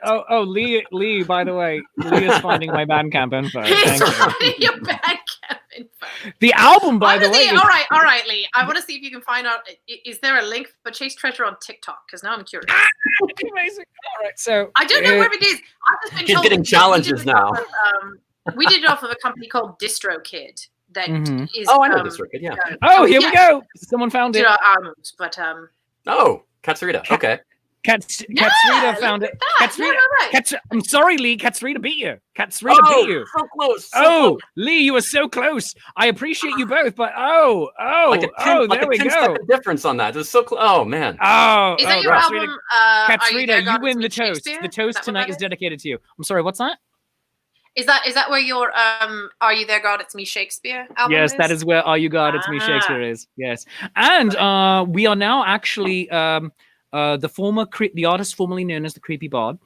[SPEAKER 1] by the way, Lee is finding my Bandcamp info. Thank you.
[SPEAKER 3] Your Bandcamp info.
[SPEAKER 1] The album, by the way.
[SPEAKER 3] All right, Lee. I want to see if you can find out. Is there a link for Chase Treasure on TikTok? Because now I'm curious.
[SPEAKER 1] Amazing. All right, so
[SPEAKER 3] I don't know where it is. I've just been
[SPEAKER 2] He's
[SPEAKER 3] told
[SPEAKER 2] getting challenges now.
[SPEAKER 3] We did it off of a company called DistroKid. That is.
[SPEAKER 2] Oh, I know DistroKid. Yeah.
[SPEAKER 1] Here we go. Someone found it.
[SPEAKER 3] But
[SPEAKER 2] Katsurita. Okay.
[SPEAKER 1] Katsurita found it. Katsurita. I'm sorry, Lee. Katsurita beat you. Katsurita beat you.
[SPEAKER 2] So close.
[SPEAKER 1] Lee, you were so close. I appreciate you both, but there we go.
[SPEAKER 2] Difference on that. It's so close. Oh man.
[SPEAKER 3] Is that your album?
[SPEAKER 1] Katsurita, you win the toast. The toast tonight is dedicated to you. I'm sorry. What's that?
[SPEAKER 3] Is that where your Are You There, God? It's Me, Shakespeare album
[SPEAKER 1] Yes,
[SPEAKER 3] is?
[SPEAKER 1] that is where Are You God? It's Me, Shakespeare is. Yes, and we are now actually the artist formerly known as the Creepy Bard,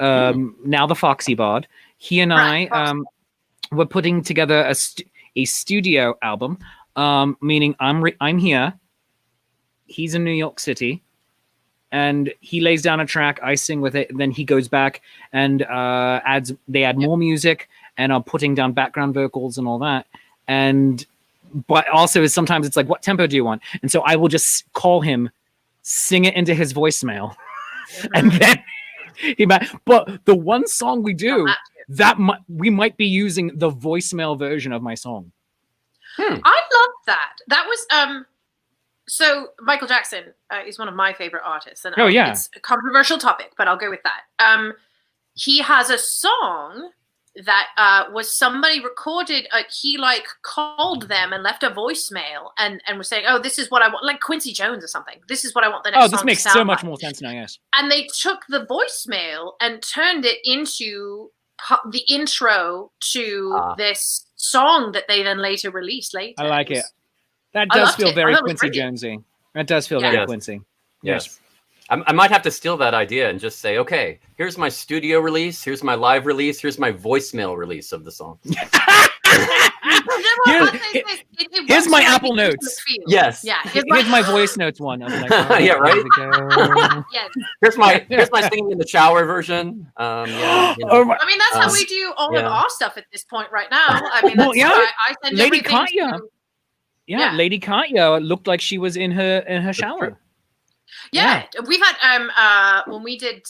[SPEAKER 1] now the Foxy Bard. He and I were putting together a studio album, meaning I'm here, he's in New York City. And he lays down a track, I sing with it, and then he goes back and they add more music and are putting down background vocals and all that. But also sometimes it's like, what tempo do you want? And so I will just call him, sing it into his voicemail. And then but the one song we do, we might be using the voicemail version of my song.
[SPEAKER 3] I love that. That was so Michael Jackson is one of my favorite artists, and it's a controversial topic, but I'll go with that. He has a song that was somebody recorded. He called them and left a voicemail and was saying, "Oh, this is what I want," like Quincy Jones or something. This is what I want the next.
[SPEAKER 1] Oh, this
[SPEAKER 3] song
[SPEAKER 1] makes
[SPEAKER 3] to sound
[SPEAKER 1] so much
[SPEAKER 3] like.
[SPEAKER 1] more sense now. Yes.
[SPEAKER 3] And they took the voicemail and turned it into the intro to this song that they then later released.
[SPEAKER 1] I like it. That does feel very Quincy Jonesy. That does feel very Quincy.
[SPEAKER 2] Yes. I might have to steal that idea and just say, okay, here's my studio release, here's my live release, here's my voicemail release of the song.
[SPEAKER 1] Here's my Apple Notes.
[SPEAKER 2] Yes.
[SPEAKER 3] Yeah.
[SPEAKER 1] Here's my voice notes one. I'm like,
[SPEAKER 2] yeah, right.
[SPEAKER 3] Yes.
[SPEAKER 2] Here's my singing in the shower version.
[SPEAKER 3] I mean, that's how we do all of our stuff at this point right now. I mean, I send
[SPEAKER 1] Lady
[SPEAKER 3] everything
[SPEAKER 1] Katya. Yeah, Lady Katya looked like she was in her shower.
[SPEAKER 3] Yeah, we've had when we did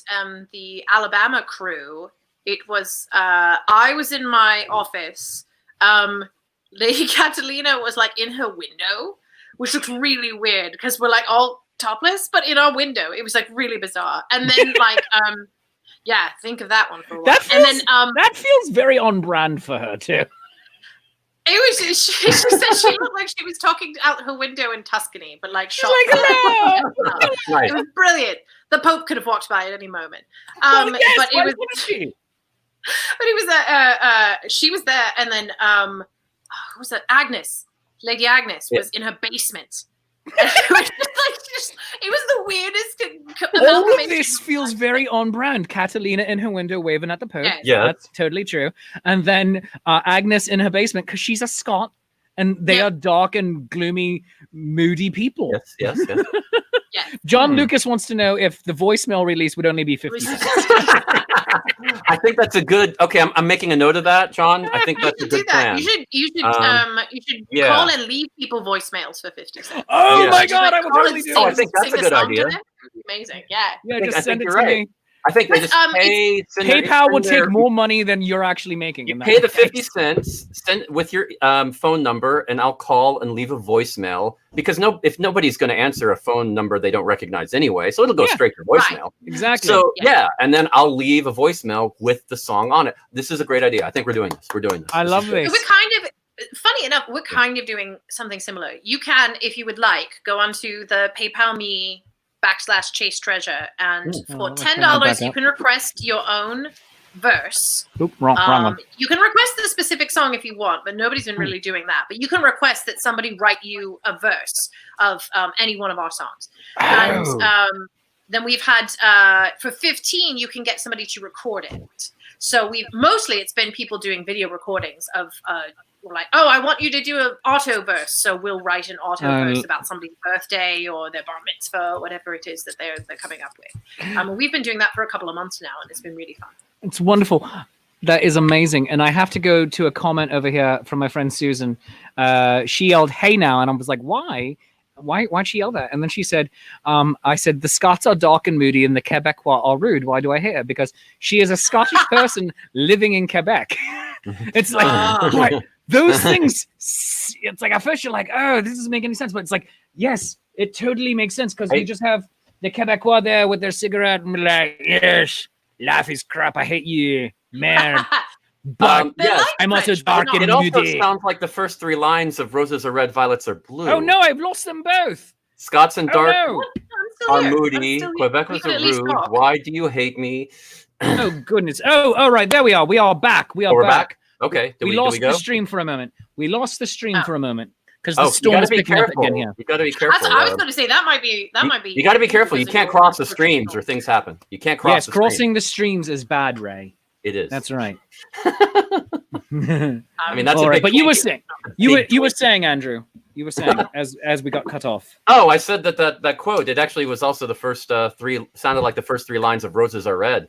[SPEAKER 3] the Alabama crew, it was I was in my office. Lady Catalina was in her window, which looked really weird because we're all topless, but in our window, it was really bizarre. And then think of that one for a while.
[SPEAKER 1] That feels very on brand for her too.
[SPEAKER 3] It was. She said she looked like she was talking out her window in Tuscany, but shot.
[SPEAKER 2] Right.
[SPEAKER 3] It was brilliant. The Pope could have walked by at any moment. But it was. She was there, and then who was that? Agnes, Lady Agnes, was in her basement. It was the weirdest
[SPEAKER 1] all of this feels very on brand. Catalina in her window waving at the Pope.
[SPEAKER 2] Yeah,
[SPEAKER 1] that's totally true. And then Agnes in her basement because she's a Scot, and they are dark and gloomy, moody people.
[SPEAKER 2] Yes.
[SPEAKER 3] Yeah.
[SPEAKER 1] John Lucas wants to know if the voicemail release would only be 50 cents.
[SPEAKER 2] I think that's a good. Okay, I'm making a note of that, John. I think that's a good plan.
[SPEAKER 3] You should call and leave people voicemails for 50 cents.
[SPEAKER 1] Oh my God, I will totally do.
[SPEAKER 2] I think that's a good idea.
[SPEAKER 3] Amazing, yeah.
[SPEAKER 1] Just send it to me.
[SPEAKER 2] I think they just pay.
[SPEAKER 1] PayPal will take more money than you're actually making.
[SPEAKER 2] You pay the 50 cents, send with your phone number, and I'll call and leave a voicemail because if nobody's going to answer a phone number they don't recognize anyway, so it'll go straight to voicemail.
[SPEAKER 1] Right. Exactly.
[SPEAKER 2] So and then I'll leave a voicemail with the song on it. This is a great idea. I think we're doing this.
[SPEAKER 1] I love this.
[SPEAKER 3] We're kind of. Funny enough, we're kind of doing something similar. You can, if you would like, go onto the PayPal me /Chaste Treasure, and for $10 you can request your own verse.
[SPEAKER 1] Wrong one.
[SPEAKER 3] You can request the specific song if you want, but nobody's been really doing that. But you can request that somebody write you a verse of any one of our songs. And then we've had for 15 you can get somebody to record it. So mostly it's been people doing video recordings of we're like, I want you to do an auto verse. So we'll write an auto verse about somebody's birthday or their bar mitzvah, or whatever it is that they're coming up with. We've been doing that for a couple of months now, and it's been really fun. It's
[SPEAKER 1] wonderful. That is amazing. And I have to go to a comment over here from my friend Susan. She yelled, "Hey now," and I was like, why? Why'd she yell that? And then she said, I said, the Scots are dark and moody and the Quebecois are rude. Why do I hate her? Because she is a Scottish person living in Quebec. It's like, those things, it's like at first you're like, this doesn't make any sense. But it's like, yes, it totally makes sense because we just have the Quebecois there with their cigarette and we're like, yes, life is crap. I hate you, man. But I'm also dark and moody.
[SPEAKER 2] It also sounds like the first three lines of Roses Are Red, Violets Are Blue.
[SPEAKER 1] Oh no, I've lost them both.
[SPEAKER 2] Scots and dark are
[SPEAKER 3] here.
[SPEAKER 2] moody. Quebecers are rude. Why do you hate me?
[SPEAKER 1] Oh goodness. Oh, all right. There we are. We are back.
[SPEAKER 2] We're back. Okay.
[SPEAKER 1] We lost the stream for a moment. Because the storm is picking up again here.
[SPEAKER 2] You got to be careful.
[SPEAKER 3] I was going to say that might be.
[SPEAKER 2] You got to be careful. You can't cross the streams or things happen. You can't cross.
[SPEAKER 1] Yes, crossing the streams is bad, Ray.
[SPEAKER 2] It is.
[SPEAKER 1] That's right.
[SPEAKER 2] I mean, that's
[SPEAKER 1] all
[SPEAKER 2] a
[SPEAKER 1] right.
[SPEAKER 2] big.
[SPEAKER 1] But you were saying, Andrew. You were saying as we got cut off.
[SPEAKER 2] Oh, I said that quote. It actually was also the first three. Sounded like the first three lines of Roses Are Red.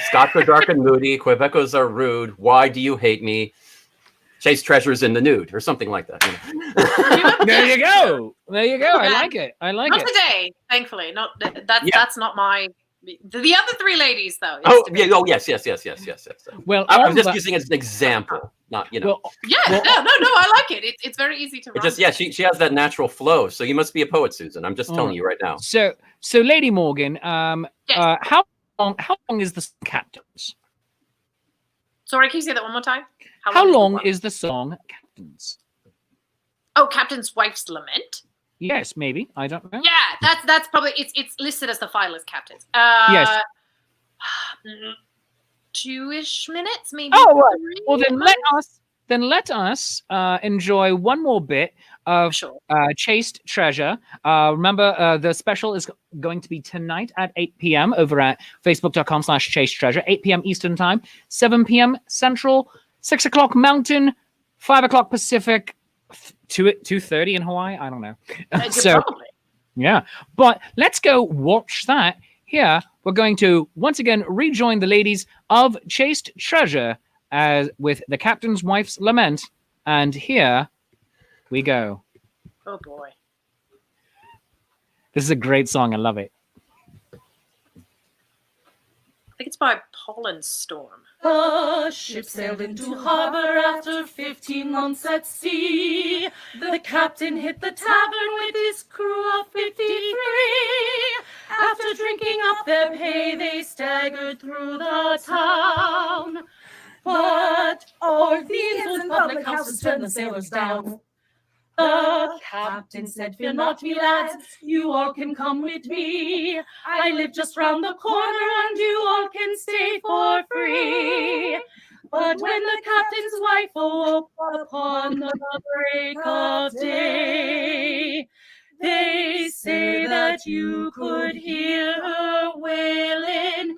[SPEAKER 2] Scots are dark and moody. Quebecos are rude. Why do you hate me? Chase treasures in the nude, or something like that.
[SPEAKER 1] There you go. I like it.
[SPEAKER 3] Not today, thankfully. That's not my. The other three ladies, though.
[SPEAKER 2] Yes.
[SPEAKER 1] Well,
[SPEAKER 2] I'm just using it as an example, not
[SPEAKER 3] no, I like it. It's very easy to.
[SPEAKER 2] She has that natural flow. So you must be a poet, Susan. I'm just telling you right now.
[SPEAKER 1] So Lady Morgan, how long is the Captains?
[SPEAKER 3] Sorry, can you say that one more time?
[SPEAKER 1] How long is the song Captains?
[SPEAKER 3] Oh, Captain's Wife's Lament.
[SPEAKER 1] Yes, maybe. I don't know.
[SPEAKER 3] Yeah, that's probably it's listed as the file as Captains.
[SPEAKER 1] Yes.
[SPEAKER 3] 2-ish minutes, maybe.
[SPEAKER 1] Oh, right. Well, then let us enjoy one more bit of Chaste Treasure. Remember, the special is going to be tonight at 8 p.m. over at facebook.com/Chaste Treasure, 8 p.m. Eastern Time, 7 p.m. Central, 6 o'clock Mountain, 5 o'clock Pacific, 2:30 in Hawaii. I don't know. Yeah, but let's go watch that. Here, we're going to once again rejoin the ladies of Chaste Treasure with the Captain's Wife's Lament. And here we go.
[SPEAKER 3] Oh, boy.
[SPEAKER 1] This is a great song. I love it.
[SPEAKER 3] I think it's by Pollen Storm.
[SPEAKER 4] The ship sailed into harbor after 15 months at sea. The captain hit the tavern with his crew of 53. After drinking up their pay, they staggered through the town. But Orleans and public houses turned the sailors down. The captain said, "Fear not, me lads, you all can come with me. I live just round the corner and you all can stay for free." But when the captain's wife awoke upon the break of day, they say that you could hear her
[SPEAKER 5] sailing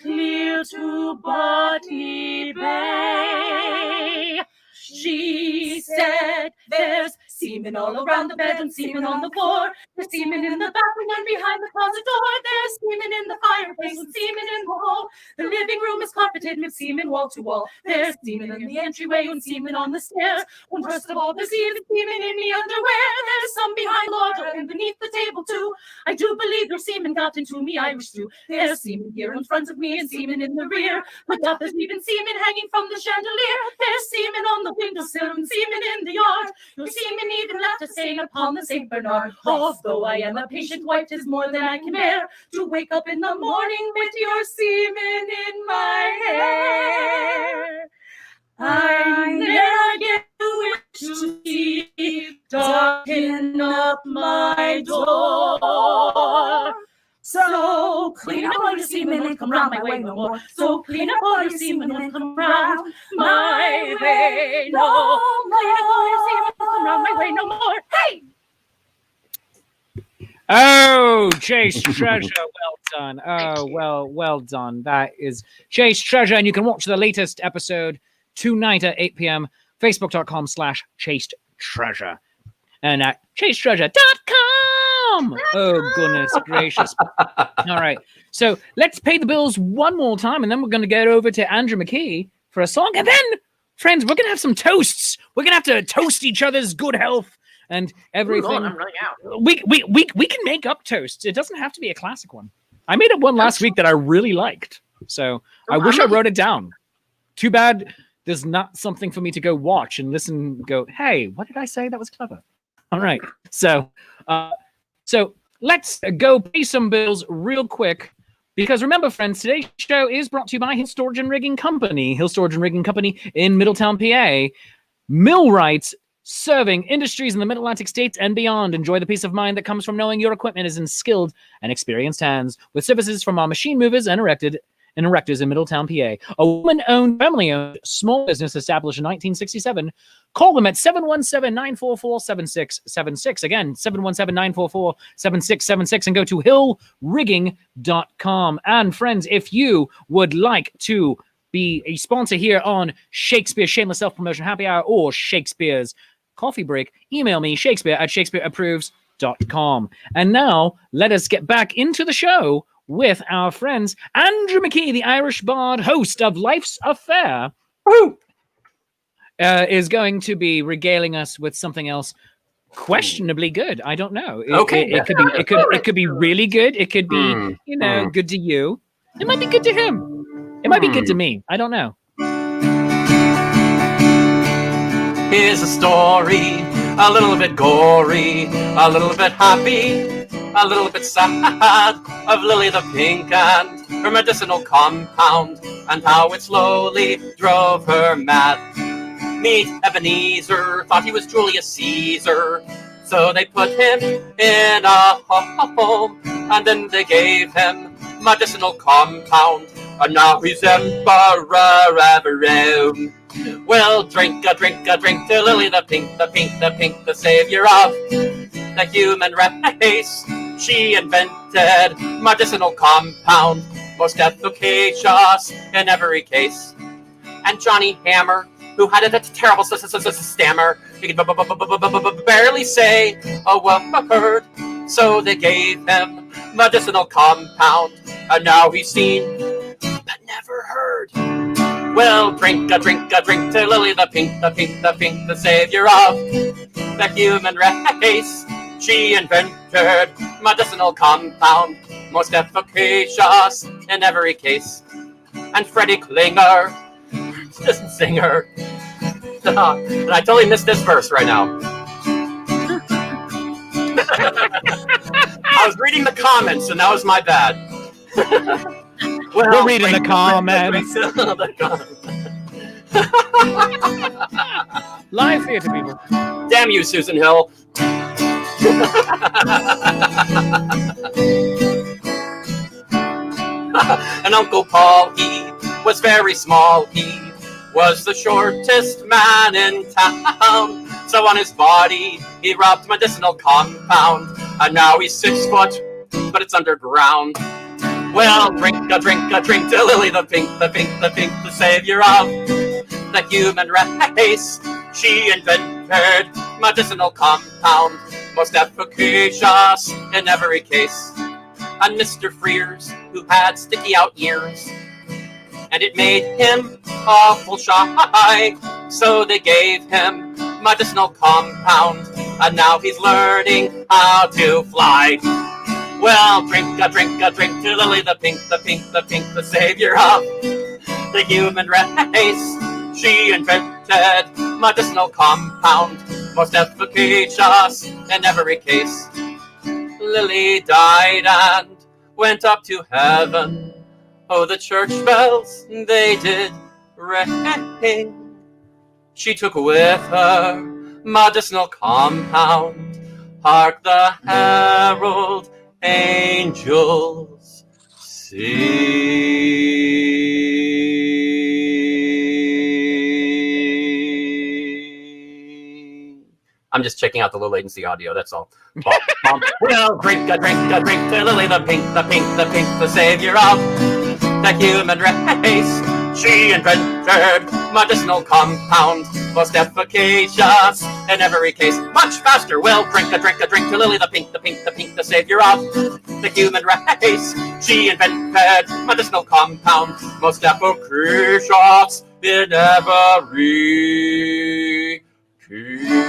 [SPEAKER 5] clear to Botany Bay. She said, there's semen all around the bed and semen on the floor. There's semen in the bathroom and behind the closet door. There's semen in the fireplace and semen in the hall. The living room is carpeted with semen wall to wall. There's semen in the entryway and semen on the stairs. When first of all, there's even semen in the underwear. There's some behind the water and beneath the table too. I do believe your semen got into me Irish stew. There's semen here in front of me and semen in the rear. But God, there's even semen hanging from the chandelier. There's semen on the windowsill and semen in the yard. Your semen even left a stain upon the St. Bernard. Although I am a patient wife, 'tis more than I can bear to wake up in the morning with your semen in my hair. I never get the wish to see darken up my door. So clean up all your semen and come round my way no more. So clean up all your semen and come round my way no more. Clean up all your semen and come round my way no more. Hey!
[SPEAKER 1] Oh, Chaste Treasure, well done. Oh, well done. That is Chaste Treasure, and you can watch the latest episode tonight at 8 p.m. Facebook.com/Chaste Treasure. And at chasetreasure.com. Oh, goodness gracious. All right. So let's pay the bills one more time, and then we're going to get over to Andrew McKee for a song. And then, friends, we're going to have some toasts. We're going to have to toast each other's good health and everything.
[SPEAKER 3] Ooh, Lord, I'm running out.
[SPEAKER 1] We can make up toasts. It doesn't have to be a classic one. I made up one last week that I really liked. So I wish I wrote it down. Too bad there's not something for me to go watch and listen and go, hey, what did I say? That was clever. All right. So let's go pay some bills real quick. Because remember, friends, today's show is brought to you by Hill Storage and Rigging Company. Hill Storage and Rigging Company in Middletown, PA. Millwrights serving industries in the Mid-Atlantic states and beyond. Enjoy the peace of mind that comes from knowing your equipment is in skilled and experienced hands. With services from our machine movers and erectors in Middletown, PA. A woman-owned, family-owned small business established in 1967. Call them at 717-944-7676. Again, 717-944-7676, and go to hillrigging.com. And friends, if you would like to be a sponsor here on Shakespeare Shameless Self-Promotion Happy Hour or Shakespeare's Coffee Break, email me, shakespeare@shakespeareapproves.com. And now, let us get back into the show with our friends Andrew McKee, the Irish bard, host of Life's a Faire, is going to be regaling us with something else questionably good. I don't know. It could be really good. It could be, good to you. It might be good to him. It might be good to me. I don't know.
[SPEAKER 2] Here's a story, a little bit gory, a little bit happy, a little bit sad, of Lily the Pink and her medicinal compound, and how it slowly drove her mad. Meet Ebenezer, thought he was Julius Caesar, so they put him in a home, and then they gave him medicinal compound, and now he's emperor of Rome. Well, drink a drink to Lily the Pink, the savior of the human race. She invented medicinal compound, most efficacious in every case. And Johnny Hammer, who had a terrible stammer, he could barely say a word, so they gave him medicinal compound, and now he's seen but never heard. Well, drink a drink to Lily the Pink, the savior of the human race. She invented medicinal compound, most efficacious in every case. And Freddie Klinger, this singer, and I totally missed this verse right now. I was reading the comments, and that was my bad.
[SPEAKER 1] Well, we're reading the comments. Live theater, people.
[SPEAKER 2] Damn you, Susan Hill. And Uncle Paul, he was very small. He was the shortest man in town. So on his body, he rubbed medicinal compound. And now he's 6 foot, but it's underground. Well, drink a drink to Lily the pink, the savior of the human race. She invented medicinal compound, most efficacious in every case. And Mr. Frears, who had sticky out ears, and it made him awful shy, so they gave him medicinal compound, and now he's learning how to fly. Well, drink a drink to Lily the pink, the savior of the human race. She invented medicinal compound, most efficacious in every case. Lily died and went up to heaven. Oh, the church bells, they did ring. She took with her medicinal compound. Hark the herald angels sing. I'm just checking out the low latency audio, that's all. Well, drink a drink to Lily the pink, the savior of the human race. She invented medicinal compound, most efficacious in every case. Much faster. Well, drink a drink to Lily the pink, the savior of the human race. She invented medicinal compound, most efficacious in every case.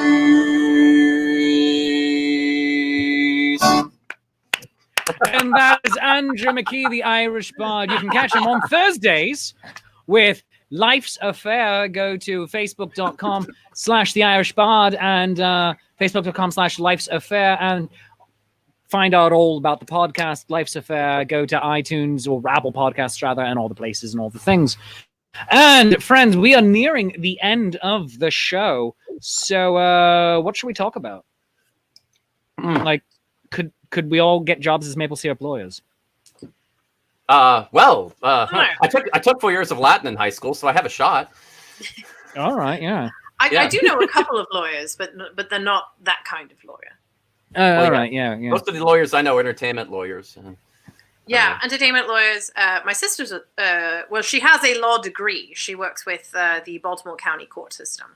[SPEAKER 1] And that is Andrew McKee, the Irish Bard. You can catch him on Thursdays with Life's Affair. Go to facebook.com/The Irish Bard and facebook.com/Life's Affair and find out all about the podcast, Life's Affair. Go to iTunes or Apple Podcasts, rather, and all the places and all the things. And friends, we are nearing the end of the show. So what should we talk about? Like, could we all get jobs as maple syrup lawyers?
[SPEAKER 2] I took 4 years of Latin in high school, so I have a shot.
[SPEAKER 1] All right, yeah.
[SPEAKER 3] I do know a couple of lawyers, but they're not that kind of lawyer.
[SPEAKER 1] All right, yeah.
[SPEAKER 2] Most of the lawyers I know are entertainment lawyers.
[SPEAKER 3] Yeah, entertainment lawyers. My sister's, she has a law degree. She works with the Baltimore County court system,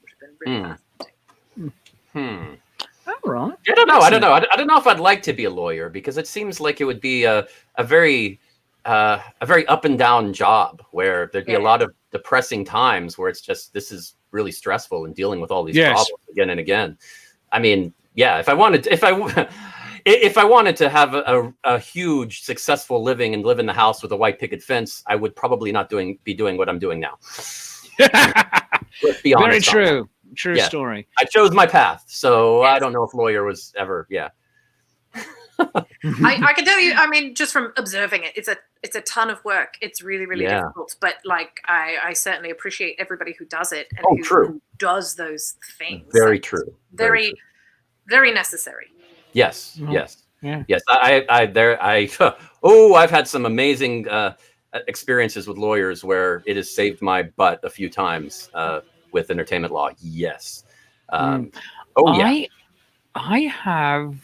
[SPEAKER 3] which has been really fascinating.
[SPEAKER 1] All right.
[SPEAKER 2] I don't know. I don't know if I'd like to be a lawyer, because it seems like it would be a very up and down job where there'd be a lot of depressing times where it's just, this is really stressful and dealing with all these problems again and again. I mean, yeah, if I wanted to have a huge successful living and live in the house with a white picket fence, I would probably not be doing what I'm doing now. Let's be honest.
[SPEAKER 1] Very true. True story.
[SPEAKER 2] I chose my path, so I don't know if lawyer was ever.
[SPEAKER 3] I can tell you, I mean, just from observing it, it's a ton of work. It's really, really difficult. But like, I certainly appreciate everybody who does it and who does those things.
[SPEAKER 2] Very true.
[SPEAKER 3] Very necessary.
[SPEAKER 2] Yes.
[SPEAKER 1] Mm-hmm.
[SPEAKER 2] Yes.
[SPEAKER 1] Yeah.
[SPEAKER 2] Yes. I've had some amazing experiences with lawyers where it has saved my butt a few times with entertainment law. Yes. I
[SPEAKER 1] have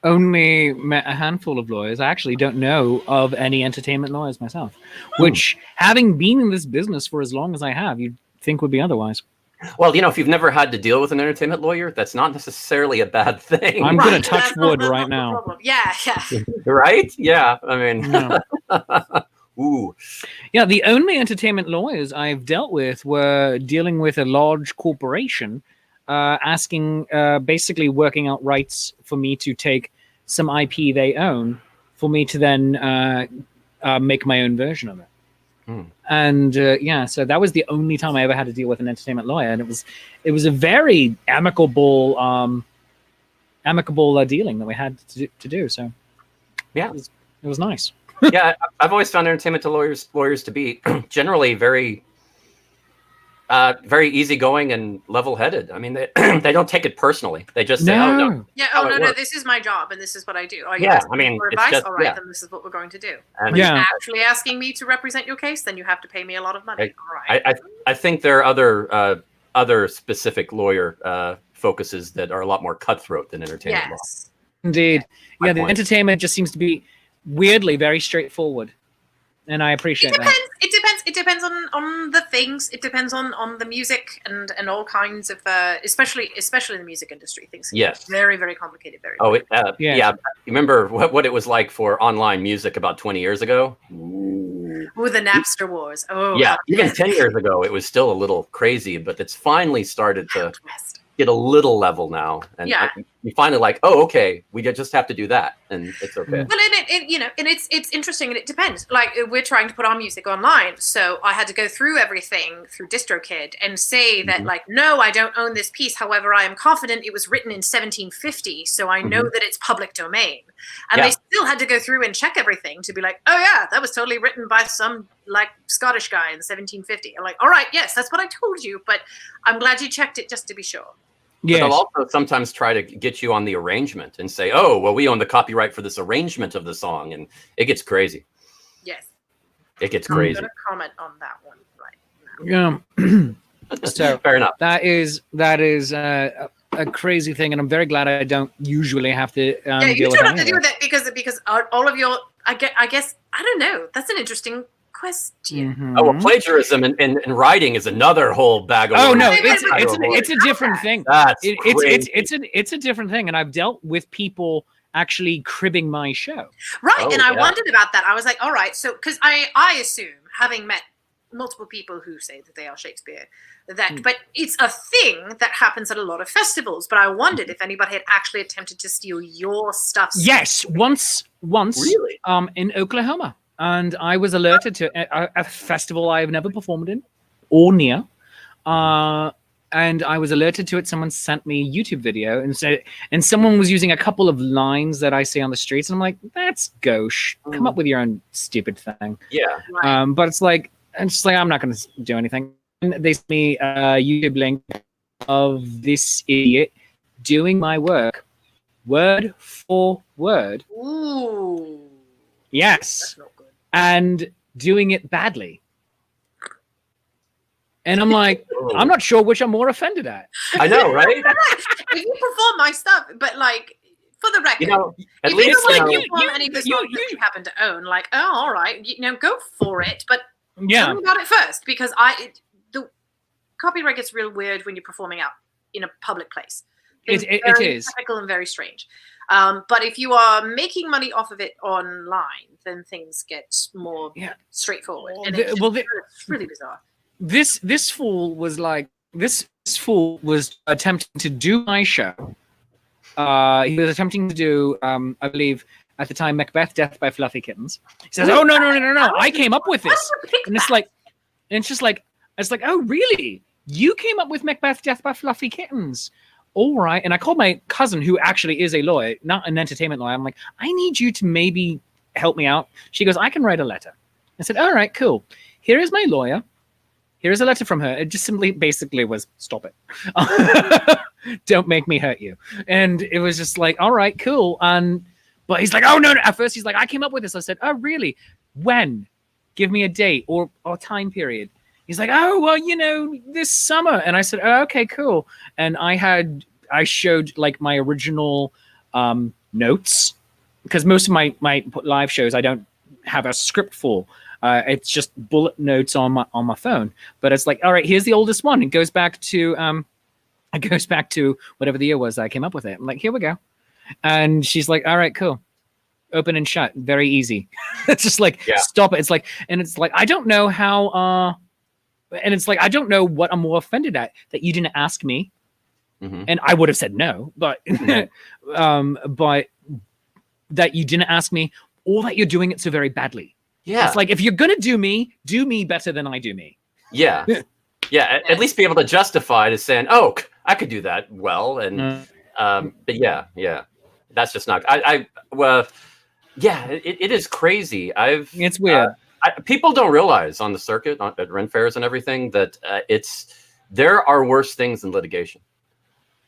[SPEAKER 1] only met a handful of lawyers. I actually don't know of any entertainment lawyers myself, which, having been in this business for as long as I have, you'd think would be otherwise.
[SPEAKER 2] Well, if you've never had to deal with an entertainment lawyer, that's not necessarily a bad thing.
[SPEAKER 1] I'm going to touch wood right now.
[SPEAKER 3] Yeah.
[SPEAKER 2] Right? Yeah. I mean,
[SPEAKER 1] no.
[SPEAKER 2] Ooh.
[SPEAKER 1] Yeah, the only entertainment lawyers I've dealt with were dealing with a large corporation, basically working out rights for me to take some IP they own, for me to then make my own version of it. And so that was the only time I ever had to deal with an entertainment lawyer, and it was a very amicable dealing that we had to do. So yeah, it was nice.
[SPEAKER 2] Yeah, I've always found entertainment lawyers to be generally very easygoing and level-headed. I mean, they don't take it personally. They just say,
[SPEAKER 3] no, this is my job and this is what I do. For advice, all right, then this is what we're going to do. And when you're actually asking me to represent your case, then you have to pay me a lot of money. All right.
[SPEAKER 2] I think there are other specific lawyer focuses that are a lot more cutthroat than entertainment law.
[SPEAKER 1] Indeed. Yeah, the entertainment just seems to be weirdly very straightforward. And I appreciate that.
[SPEAKER 3] It depends on the things. It depends on the music and all kinds of especially in the music industry. Things
[SPEAKER 2] yes,
[SPEAKER 3] very, very complicated.
[SPEAKER 2] Yeah. Remember what it was like for online music about 20 years ago?
[SPEAKER 3] Ooh, the Napster wars. Oh
[SPEAKER 2] yeah, even 10 years ago it was still a little crazy, but it's finally started to get a little level now, and you finally like, oh, okay, we just have to do that, and it's okay.
[SPEAKER 3] Well, and it's interesting, and it depends. Like, we're trying to put our music online, so I had to go through everything through DistroKid and say that, like, no, I don't own this piece. However, I am confident it was written in 1750, so I know that it's public domain. And they still had to go through and check everything to be like, oh yeah, that was totally written by some like Scottish guy in 1750. I'm like, all right, yes, that's what I told you, but I'm glad you checked it just to be sure.
[SPEAKER 2] Yes. But they'll also sometimes try to get you on the arrangement and say, oh, well, we own the copyright for this arrangement of the song. And it gets crazy. Yes. It gets crazy.
[SPEAKER 3] I'm going to comment on that one right
[SPEAKER 1] now. Yeah.
[SPEAKER 2] So fair enough.
[SPEAKER 1] That is a crazy thing. And I'm very glad I don't usually have to deal with it.
[SPEAKER 3] You don't have to deal with it because all of your, I guess, I don't know. That's an interesting question.
[SPEAKER 2] Oh, well, plagiarism and writing is another whole bag of.
[SPEAKER 1] Oh no, it's a different thing. It's a different thing, and I've dealt with people actually cribbing my show.
[SPEAKER 3] Right, and I wondered about that. I was like, all right, so because I assume, having met multiple people who say that they are Shakespeare, that but it's a thing that happens at a lot of festivals. But I wondered if anybody had actually attempted to steal your stuff.
[SPEAKER 1] Yes, once,
[SPEAKER 2] really,
[SPEAKER 1] in Oklahoma. And I was alerted to a festival I have never performed in or near. And I was alerted to it. Someone sent me a YouTube video and someone was using a couple of lines that I see on the streets. And I'm like, that's gauche. Come up with your own stupid thing.
[SPEAKER 2] Yeah.
[SPEAKER 1] But it's like, I'm not going to do anything. And they sent me a YouTube link of this idiot doing my work word for word.
[SPEAKER 3] Ooh.
[SPEAKER 1] Yes. And doing it badly. And I'm like, I'm not sure which I'm more offended at.
[SPEAKER 2] I know, right?
[SPEAKER 3] If you perform my stuff, but like, for the record,
[SPEAKER 2] at least
[SPEAKER 3] you perform any of the songs that you happen to own, like, oh, all right, go for it, but tell me about it first, because the copyright gets real weird when you're performing out in a public place.
[SPEAKER 1] It is
[SPEAKER 3] technical and very strange. But if you are making money off of it online, then things get more straightforward. And it's really bizarre.
[SPEAKER 1] This fool was attempting to do my show. He was attempting to do, I believe, at the time, Macbeth, Death by Fluffy Kittens. He says, "Oh no! I came up with this." And it's just like, oh really? You came up with Macbeth, Death by Fluffy Kittens? All right. And I called my cousin, who actually is a lawyer, not an entertainment lawyer. I'm like, I need you to maybe help me out. She goes, I can write a letter. I said, all right, cool. Here is my lawyer. Here is a letter from her. It just basically was, stop it. Don't make me hurt you. And it was just like, all right, cool. But he's like, oh, no. At first, he's like, I came up with this. I said, oh, really? When? Give me a date or time period. He's like, oh, well, this summer. And I said, oh, okay, cool. And I showed like my original notes, because most of my live shows, I don't have a script for. It's just bullet notes on my phone. But it's like, all right, here's the oldest one. It goes back to whatever the year was that I came up with it. I'm like, here we go. And she's like, all right, cool. Open and shut. Very easy. It's just like, stop it. It's like, I don't know how, and it's like, I don't know what I'm more offended at, that you didn't ask me. Mm-hmm. And I would have said no, but, but that you didn't ask me, or that you're doing it so very badly. Yeah. It's like, if you're going to do me better than I do me.
[SPEAKER 2] Yeah. Yeah. At least be able to justify it as saying, oh, I could do that well. And, but yeah, that's just not, it is crazy.
[SPEAKER 1] It's weird.
[SPEAKER 2] People don't realize on the circuit at Ren fairs and everything that there are worse things than litigation.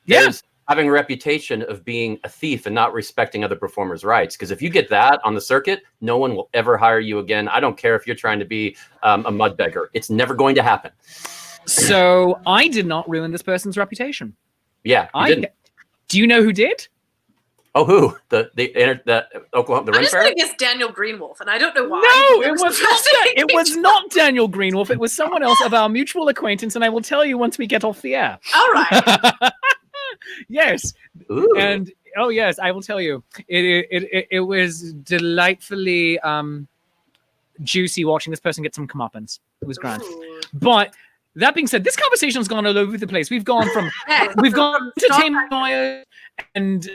[SPEAKER 2] There's having a reputation of being a thief and not respecting other performers' rights. Because if you get that on the circuit, no one will ever hire you again. I don't care if you're trying to be a mud beggar. It's never going to happen.
[SPEAKER 1] So I did not ruin this person's reputation.
[SPEAKER 2] Yeah, you didn't.
[SPEAKER 1] Do you know who did?
[SPEAKER 2] Oh, who? The Oklahoma, the
[SPEAKER 3] I'm
[SPEAKER 2] Ren
[SPEAKER 3] just
[SPEAKER 2] Fair?
[SPEAKER 3] going to guess Daniel Greenwolf, and I don't know why.
[SPEAKER 1] No, it was not that. It was not Daniel Greenwolf. It was someone else of our mutual acquaintance, and I will tell you once we get off the air.
[SPEAKER 3] All right.
[SPEAKER 1] Yes.
[SPEAKER 2] Ooh.
[SPEAKER 1] And oh yes, I will tell you. It was delightfully juicy watching this person get some comeuppance. It was grand.
[SPEAKER 3] Ooh.
[SPEAKER 1] But that being said, this conversation's gone all over the place. We've gone from entertainment lawyers and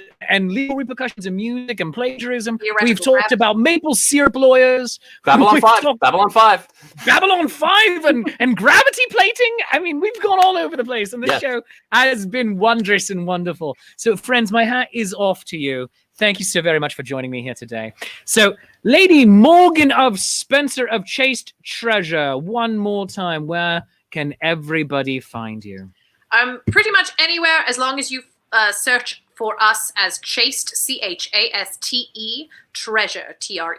[SPEAKER 1] legal repercussions and music and plagiarism. We've talked about maple syrup lawyers.
[SPEAKER 2] Babylon 5. Babylon 5.
[SPEAKER 1] Babylon 5 and gravity plating. I mean, we've gone all over the place, and this show has been wondrous and wonderful. So, friends, my hat is off to you. Thank you so very much for joining me here today. So, Lady Morgan of Spencer of Chaste Treasure, one more time, where can everybody find you?
[SPEAKER 3] Pretty much anywhere, as long as you search for us as Chaste, Chaste, Treasure, Treasure.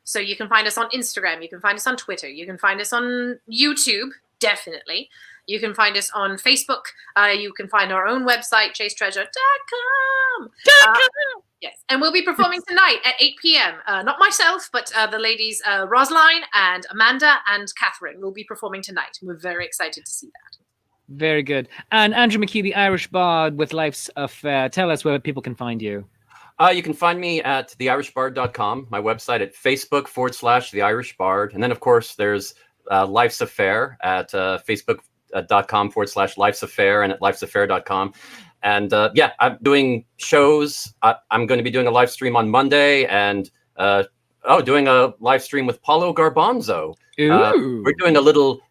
[SPEAKER 3] So you can find us on Instagram, you can find us on Twitter, you can find us on YouTube, definitely. You can find us on Facebook. You can find our own website, chasetreasure.com. Yes, and we'll be performing tonight at 8 p.m. Not myself, but the ladies Rosaline and Amanda and Catherine will be performing tonight. We're very excited to see that.
[SPEAKER 1] Very good. And Andrew McKee, the Irish Bard with Life's Affair. Tell us where people can find you.
[SPEAKER 2] You can find me at theirishbard.com, my website, at Facebook.com/theirishbard. And then, of course, there's Life's Affair at Facebook.com/Life's Affair and at lifesaffair.com. And I'm doing shows. I'm going to be doing a live stream on Monday and doing a live stream with Paulo Garbanzo. We're doing a little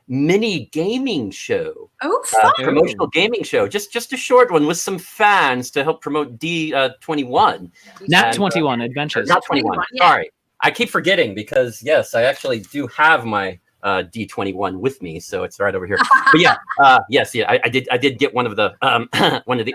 [SPEAKER 2] mini gaming show.
[SPEAKER 3] Oh, fun.
[SPEAKER 2] Promotional gaming show. Just a short one with some fans to help promote D21.
[SPEAKER 1] Nat 21 Adventures.
[SPEAKER 2] Not 21. Yeah. Sorry. I keep forgetting because, yes, I actually do have my D21 with me, so it's right over here. But I did get one of the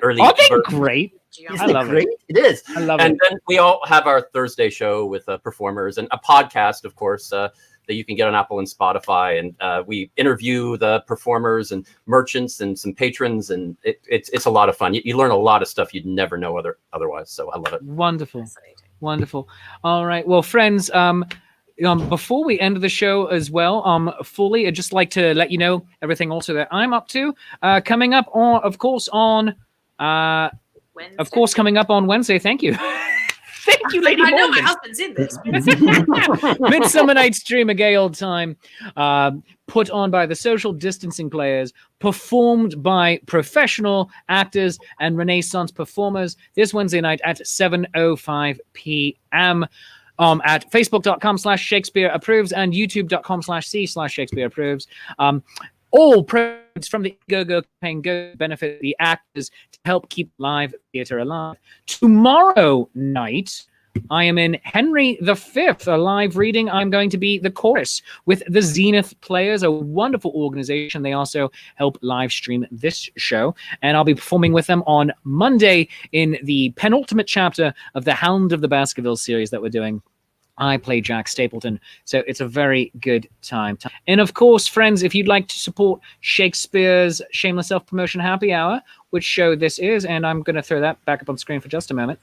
[SPEAKER 2] early.
[SPEAKER 1] Oh, they're great.
[SPEAKER 2] Isn't it great? It is.
[SPEAKER 1] I love it.
[SPEAKER 2] And then we all have our Thursday show with performers and a podcast, of course, that you can get on Apple and Spotify. And we interview the performers and merchants and some patrons, and it's a lot of fun. You learn a lot of stuff you'd never know otherwise. So I love it.
[SPEAKER 1] Wonderful. All right. Well, friends, before we end the show as well, I'd just like to let you know everything also that I'm up to. Coming up on Wednesday. Thank you. Thank you, Lady Morgan.
[SPEAKER 3] I know my husband's in this.
[SPEAKER 1] Midsummer Night's Dream, a gay old time, put on by the Social Distancing Players, performed by professional actors and Renaissance performers this Wednesday night at 7:05 p.m. At facebook.com/Shakespeare approves and youtube.com/C/Shakespeare approves. All profits from the Go campaign go to benefit the actors to help keep live theatre alive. Tomorrow night, I am in Henry V, a live reading. I'm going to be the chorus with the Zenith Players, a wonderful organization. They also help live stream this show. And I'll be performing with them on Monday in the penultimate chapter of the Hound of the Baskerville series that we're doing. I play Jack Stapleton, so it's a very good time. And of course, friends, if you'd like to support Shakespeare's Shameless Self-Promotion Happy Hour, which show this is, and I'm going to throw that back up on screen for just a moment,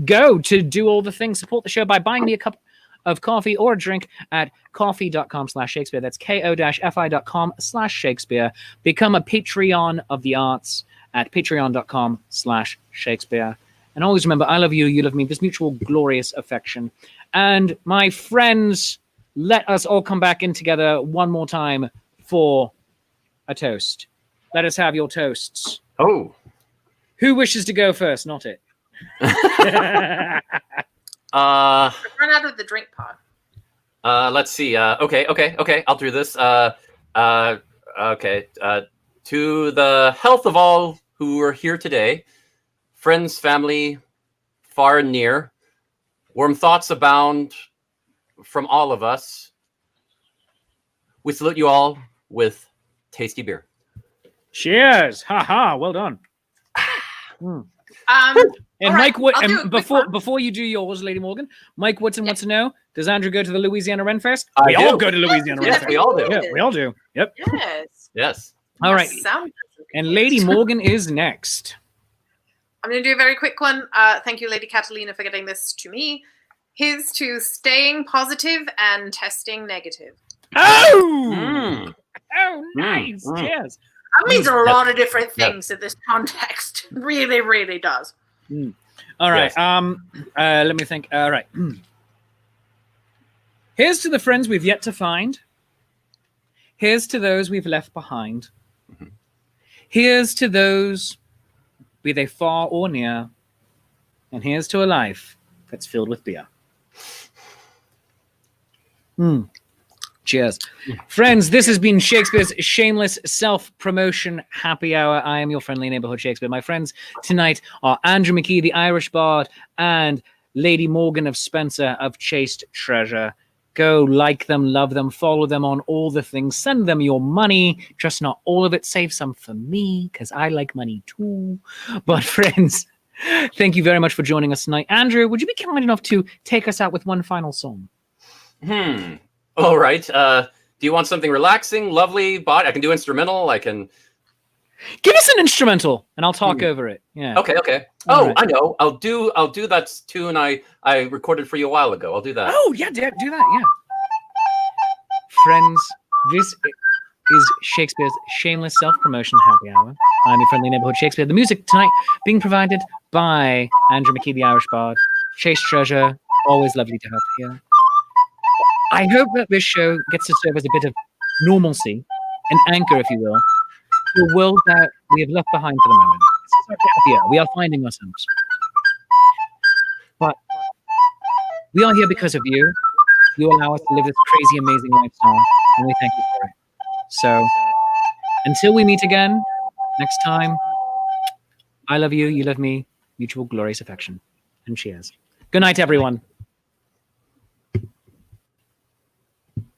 [SPEAKER 1] go to do all the things. Support the show by buying me a cup of coffee or a drink at coffee.com/Shakespeare. That's ko-fi.com/Shakespeare. Become a Patreon of the arts at patreon.com/Shakespeare. And always remember, I love you, you love me, this mutual glorious affection. And my friends, let us all come back in together one more time for a toast. Let us have your toasts.
[SPEAKER 2] Oh.
[SPEAKER 1] Who wishes to go first? Not it.
[SPEAKER 3] Run out of the drink pot.
[SPEAKER 2] Let's see. Okay. I'll do this. Okay. To the health of all who are here today, friends, family, far and near, warm thoughts abound from all of us. We salute you all with tasty beer.
[SPEAKER 1] Cheers! Ha! Well done. And
[SPEAKER 3] right,
[SPEAKER 1] Mike, before you do yours, Lady Morgan, Mike Woodson wants to know: does Andrew go to the Louisiana Ren Fest? We all go to Louisiana Ren Fest.
[SPEAKER 2] We all do.
[SPEAKER 1] Yeah, we all do. Yep.
[SPEAKER 3] Yes.
[SPEAKER 2] Yes.
[SPEAKER 1] All right. And Lady Morgan is next.
[SPEAKER 3] I'm going to do a very quick one. Thank you, Lady Catalina, for getting this to me. Here's to staying positive and testing negative.
[SPEAKER 1] Oh! Oh, nice. Cheers.
[SPEAKER 3] That means a lot of different things in this context. Really, really does.
[SPEAKER 1] All right. Let me think. All right. Here's to the friends we've yet to find. Here's to those we've left behind. Here's to those, be they far or near. And here's to a life that's filled with beer. Cheers. Friends, this has been Shakespeare's Shameless Self-Promotion Happy Hour. I am your friendly neighborhood Shakespeare. My friends tonight are Andrew McKee, the Irish Bard, and Lady Morgan of Spencer of Chaste Treasure. Go like them, love them, follow them on all the things. Send them your money, just not all of it. Save some for me, because I like money too. But friends, thank you very much for joining us tonight. Andrew, would you be kind enough to take us out with one final song?
[SPEAKER 2] All right. Do you want something relaxing, lovely, but I can do instrumental. I can
[SPEAKER 1] give us an instrumental, and I'll talk over it. Yeah.
[SPEAKER 2] Okay.
[SPEAKER 1] All
[SPEAKER 2] Oh,
[SPEAKER 1] right.
[SPEAKER 2] I know. I'll do that tune I recorded for you a while ago. I'll do that.
[SPEAKER 1] Oh yeah, do that. Yeah. Friends, this is Shakespeare's Shameless Self-Promotion Happy Hour. I'm your friendly neighborhood Shakespeare. The music tonight being provided by Andrew McKee, the Irish Bard. Chaste Treasure, always lovely to have here. I hope that this show gets to serve as a bit of normalcy, an anchor, if you will, to a world that we have left behind for the moment. This is our happy hour. We are finding ourselves. But we are here because of you. You allow us to live this crazy, amazing lifestyle, and we thank you for it. So, until we meet again, next time, I love you, you love me, mutual glorious affection. And cheers. Good night, everyone.